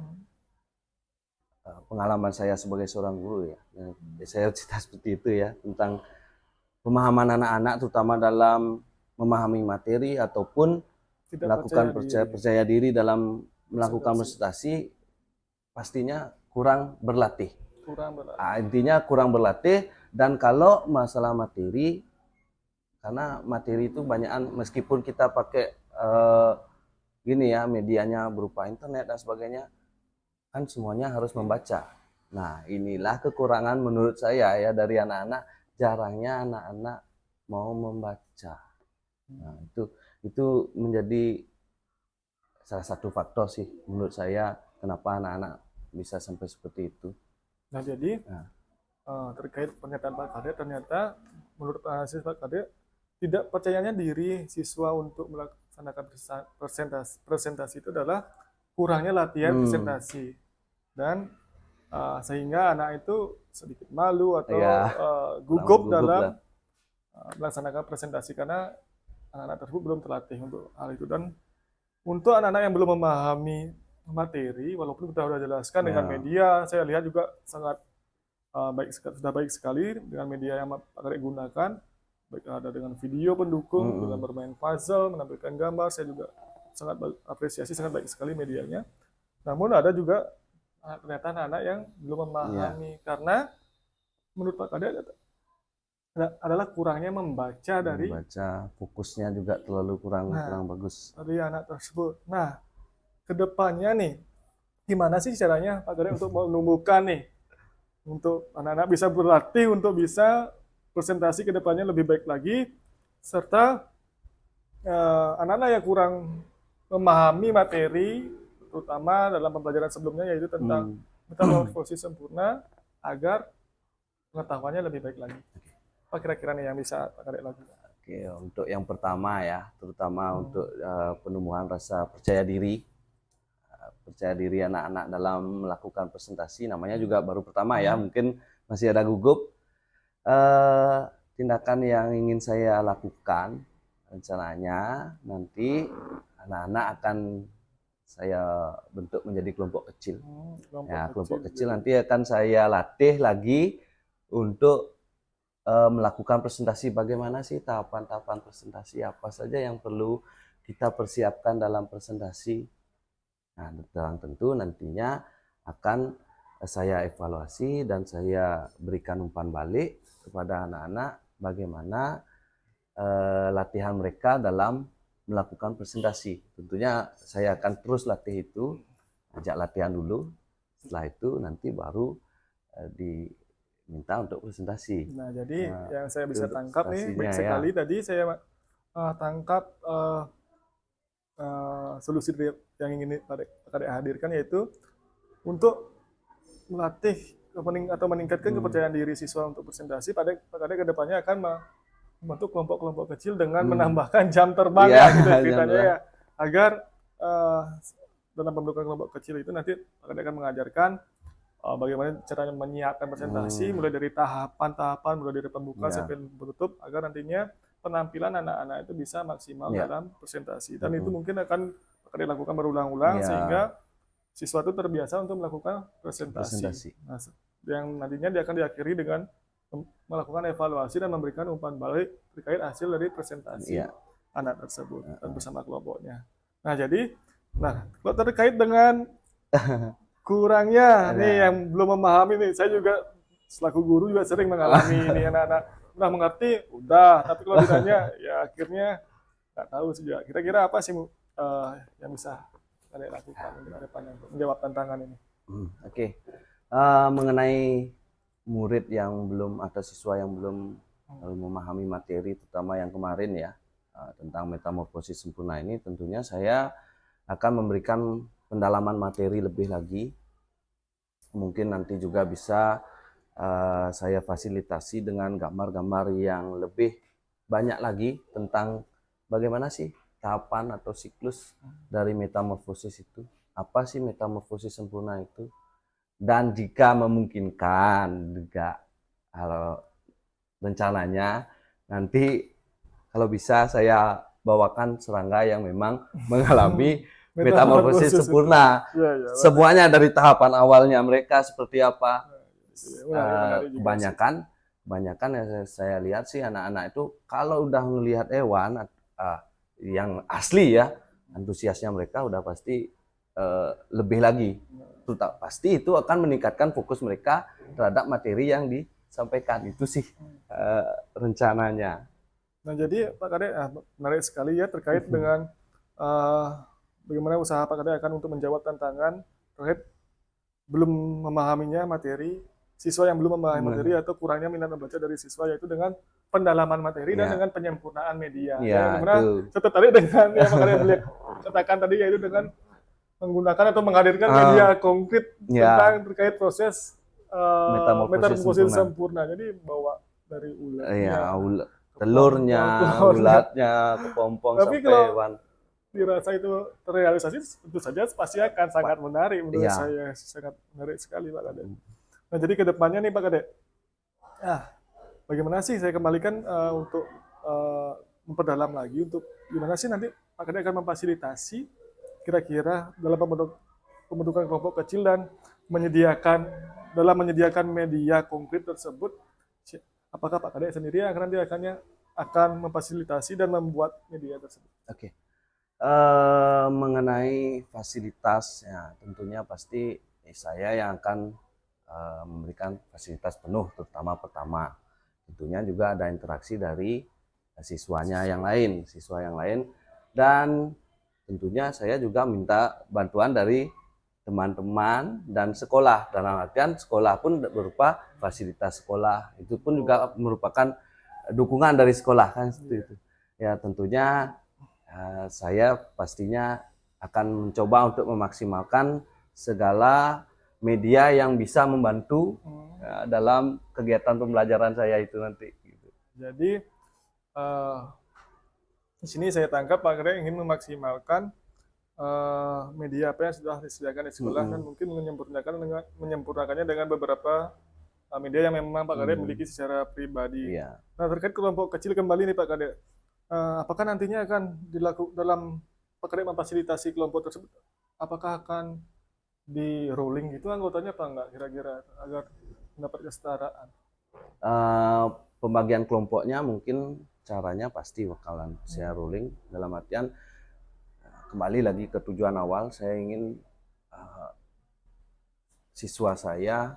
pengalaman saya sebagai seorang guru ya, saya cerita seperti itu ya, tentang pemahaman anak-anak terutama dalam memahami materi ataupun melakukan percaya diri dalam melakukan presentasi, pastinya kurang berlatih. Intinya kurang berlatih. Dan kalau masalah materi, karena materi itu banyakan meskipun kita pakai gini ya, medianya berupa internet dan sebagainya, kan semuanya harus membaca. Nah, inilah kekurangan menurut saya ya dari anak-anak, jarangnya anak-anak mau membaca. Nah, itu menjadi salah satu faktor sih menurut saya kenapa anak-anak bisa sampai seperti itu. Nah, jadi terkait pernyataan Pak Kade, ternyata menurut analisis Pak Kade tidak percayanya diri siswa untuk melaksanakan presentasi itu adalah kurangnya latihan presentasi, dan sehingga anak itu sedikit malu atau gugup dalam melaksanakan presentasi karena anak-anak tersebut belum terlatih untuk hal itu. Dan untuk anak-anak yang belum memahami materi, walaupun kita sudah jelaskan dengan media, saya lihat juga sangat sudah baik sekali dengan media yang Pak Kade gunakan, baik ada dengan video pendukung, dengan bermain puzzle, menampilkan gambar, saya juga sangat apresiasi, sangat baik sekali medianya. Namun ada juga ternyata anak-anak yang belum memahami, karena menurut Pak Kade adalah kurangnya membaca fokusnya juga terlalu kurang bagus dari anak tersebut. Nah, kedepannya nih, gimana sih caranya Pak Kade untuk menumbuhkan nih, untuk anak-anak bisa berlatih untuk bisa presentasi kedepannya lebih baik lagi, serta anak-anak yang kurang memahami materi, terutama dalam pembelajaran sebelumnya yaitu tentang metamorfosis sempurna, agar pengetahuannya lebih baik lagi. Apa kira-kira nih yang bisa Pak Kade lakukan? Oke, untuk yang pertama ya, terutama untuk penumbuhan rasa percaya diri anak-anak dalam melakukan presentasi, namanya juga baru pertama ya, mungkin masih ada gugup. Tindakan yang ingin saya lakukan rencananya nanti anak-anak akan saya bentuk menjadi kelompok kecil. Kelompok kecil nanti akan saya latih lagi untuk melakukan presentasi. Bagaimana sih tahapan-tahapan presentasi, apa saja yang perlu kita persiapkan dalam presentasi. Nah, dalam tentu nantinya akan saya evaluasi dan saya berikan umpan balik kepada anak-anak bagaimana latihan mereka dalam melakukan presentasi. Tentunya saya akan terus latih itu, ajak latihan dulu, setelah itu nanti baru diminta untuk presentasi. Nah, jadi yang saya bisa tangkap nih, baik sekali tadi saya tangkap solusi yang ingin Pak Kade hadirkan, yaitu untuk melatih atau meningkatkan kepercayaan diri siswa untuk presentasi. Pak Kade kedepannya akan membentuk kelompok-kelompok kecil dengan menambahkan jam terbang gitu ceritanya ya, agar dalam pembentukan kelompok kecil itu nanti Pak Kade akan mengajarkan bagaimana caranya menyiapkan presentasi, mulai dari tahapan-tahapan, mulai dari pembuka Ya. sampai penutup, agar nantinya penampilan anak-anak itu bisa maksimal Ya. dalam presentasi. Dan itu mungkin akan dilakukan berulang-ulang Ya. sehingga siswa itu terbiasa untuk melakukan presentasi. Nah, yang nantinya dia akan diakhiri dengan melakukan evaluasi dan memberikan umpan balik terkait hasil dari presentasi Ya. anak tersebut dan bersama kelompoknya. Nah, jadi, kalau terkait dengan kurangnya nih yang belum memahami nih, saya juga selaku guru juga sering mengalami ini anak-anak udah mengerti, udah, tapi kalau ditanya ya akhirnya nggak tahu sih juga. Kira-kira apa sih yang bisa kalian lakukan untuk depannya untuk menjawab tantangan ini? Oke. Mengenai murid yang belum atau siswa yang belum memahami materi, terutama yang kemarin ya, tentang metamorfosis sempurna ini, tentunya saya akan memberikan pendalaman materi lebih lagi. Mungkin nanti juga bisa saya fasilitasi dengan gambar-gambar yang lebih banyak lagi tentang bagaimana sih tahapan atau siklus dari metamorfosis itu. Apa sih metamorfosis sempurna itu? Dan jika memungkinkan juga, kalau rencananya nanti kalau bisa saya bawakan serangga yang memang mengalami metamorfosis sempurna. Ya, Semuanya dari tahapan awalnya mereka seperti apa. Menarik Kebanyakan yang saya lihat sih anak-anak itu kalau udah melihat hewan yang asli ya, antusiasnya mereka udah pasti lebih lagi. Pasti itu akan meningkatkan fokus mereka terhadap materi yang disampaikan. Itu sih rencananya. Nah, jadi Pak Kade, menarik sekali ya terkait dengan bagaimana usaha Pak Kade akan untuk menjawab tantangan terkait belum memahaminya materi, siswa yang belum memahami materi atau kurangnya minat membaca dari siswa, yaitu dengan pendalaman materi dan dengan penyempurnaan media. Dimana saya tertarik dengan yang Pak Kade melihat katakan tadi, yaitu dengan menggunakan atau menghadirkan media konkret tentang terkait proses metamorfosis sempurna. Jadi bawa dari ulatnya, telurnya, ulatnya, kepompong tapi sampai kalau hewan. Dirasa itu terrealisasi, tentu saja pasti akan sangat menarik menurut saya, sangat menarik sekali Pak Kade. Nah, jadi ke depannya nih Pak Kade, bagaimana sih saya kembalikan untuk memperdalam lagi untuk gimana sih nanti Pak Kade akan memfasilitasi kira-kira dalam pembentukan kelompok kecil dan menyediakan media konkret tersebut, apakah Pak Kade sendiri yang nanti akan memfasilitasi dan membuat media tersebut? Oke. Mengenai fasilitas, ya tentunya pasti saya yang akan memberikan fasilitas penuh, terutama pertama. Tentunya juga ada interaksi dari siswa yang lain, dan tentunya saya juga minta bantuan dari teman-teman dan sekolah. Dalam artian sekolah pun berupa fasilitas sekolah, itu pun juga merupakan dukungan dari sekolah kan seperti itu. Ya tentunya saya pastinya akan mencoba untuk memaksimalkan segala media yang bisa membantu dalam kegiatan pembelajaran saya itu nanti. Jadi di sini saya tangkap Pak Kade ingin memaksimalkan media apa yang sudah disediakan di sekolah dan mungkin menyempurnakannya dengan beberapa media yang memang Pak Kade miliki secara pribadi. Nah, terkait kelompok kecil kembali nih Pak Kade, apakah nantinya akan dilakukan dalam Pak Kade memfasilitasi kelompok tersebut, apakah akan di rolling gitu anggotanya apa enggak kira-kira agar mendapat kesetaraan? Pembagian kelompoknya mungkin caranya pasti bakalan saya rolling, dalam artian kembali lagi ke tujuan awal, saya ingin siswa saya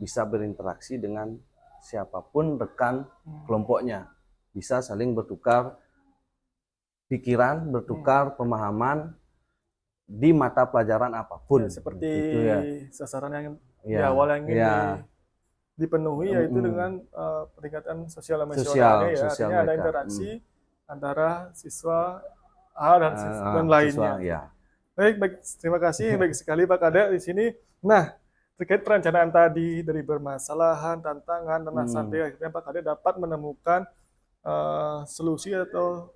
bisa berinteraksi dengan siapapun rekan kelompoknya, bisa saling bertukar pikiran, bertukar pemahaman di mata pelajaran apapun. Seperti sasaran yang di awal yang ingin dipenuhi, yaitu dengan peningkatan sosial emosionalnya ya, artinya ada interaksi antara siswa A dan lainnya. Baik, terima kasih, baik sekali Pak Kade di sini. Nah, terkait perencanaan tadi dari bermasalahan, tantangan, dan sampai akhirnya Pak Kade dapat menemukan solusi atau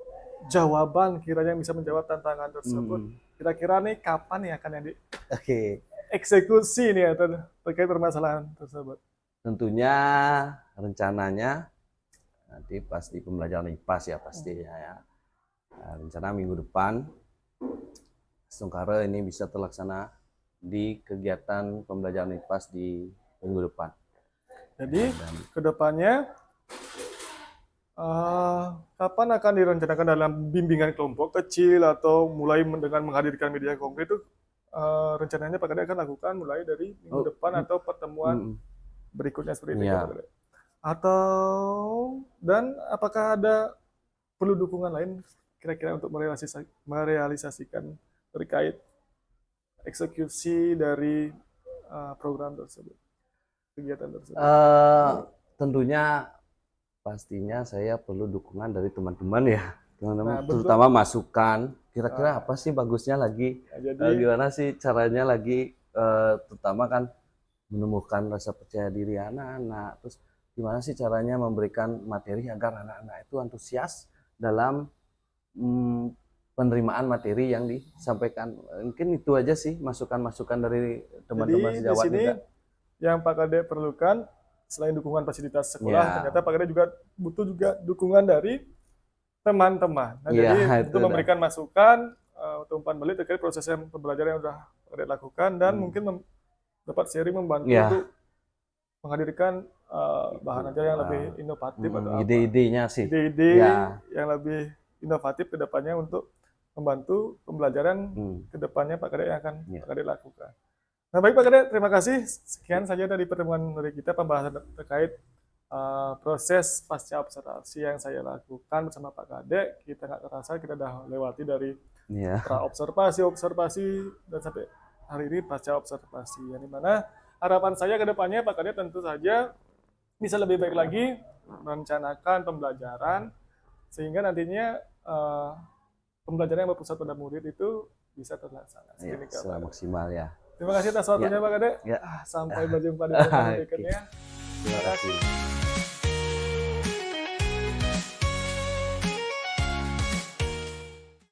jawaban kiranya yang bisa menjawab tantangan tersebut. Kira-kira nih kapan nih akan eksekusi nih atau terkait permasalahan tersebut? Tentunya rencananya nanti pasti pembelajaran IPAS ya pastinya ya. Rencana minggu depan Sungkara ini bisa terlaksana di kegiatan pembelajaran IPAS di minggu depan. Jadi kedepannya kapan akan direncanakan dalam bimbingan kelompok kecil atau mulai dengan menghadirkan media konkret itu rencananya Pak Kade akan lakukan mulai dari minggu depan atau pertemuan berikutnya seperti itu Pak Kade? Atau dan apakah ada perlu dukungan lain kira-kira untuk merealisasikan terkait eksekusi dari program tersebut, kegiatan tersebut? Tentunya pastinya saya perlu dukungan dari teman-teman ya, teman-teman, Nah, terutama masukan. Kira-kira apa sih bagusnya lagi? Gimana sih caranya lagi? Terutama kan menemukan rasa percaya diri anak-anak. Terus gimana sih caranya memberikan materi agar anak-anak itu antusias dalam penerimaan materi yang disampaikan. Mungkin itu aja sih masukan-masukan dari teman-teman sejawat juga. Jadi di sini yang Pak Kade perlukan selain dukungan fasilitas sekolah, ternyata Pak Kade juga butuh juga dukungan dari teman-teman. Nah, jadi untuk memberikan masukan untuk umpan balik terkait proses pembelajaran yang sudah Pak Kade lakukan dan mungkin dapat sharing membantu untuk menghadirkan bahan ajar yang lebih inovatif atau ide-idenya sih. Ide-ide yang lebih inovatif ke depannya untuk membantu pembelajaran ke depannya Pak Kade yang akan Pak Kade lakukan. Nah, baik Pak Kade, terima kasih. Sekian saja dari pertemuan dari kita pembahasan terkait proses pasca observasi yang saya lakukan bersama Pak Kade. Kita nggak terasa kita sudah lewati dari pra observasi dan sampai hari ini pasca observasi. Yang dimana harapan saya ke depannya Pak Kade tentu saja bisa lebih baik lagi merencanakan pembelajaran sehingga nantinya pembelajaran yang berpusat pada murid itu bisa terlaksana. Secara maksimal ya. Terima kasih atas waktunya Pak Kade. Sampai berjumpa di pertemuan berikutnya. Terima kasih.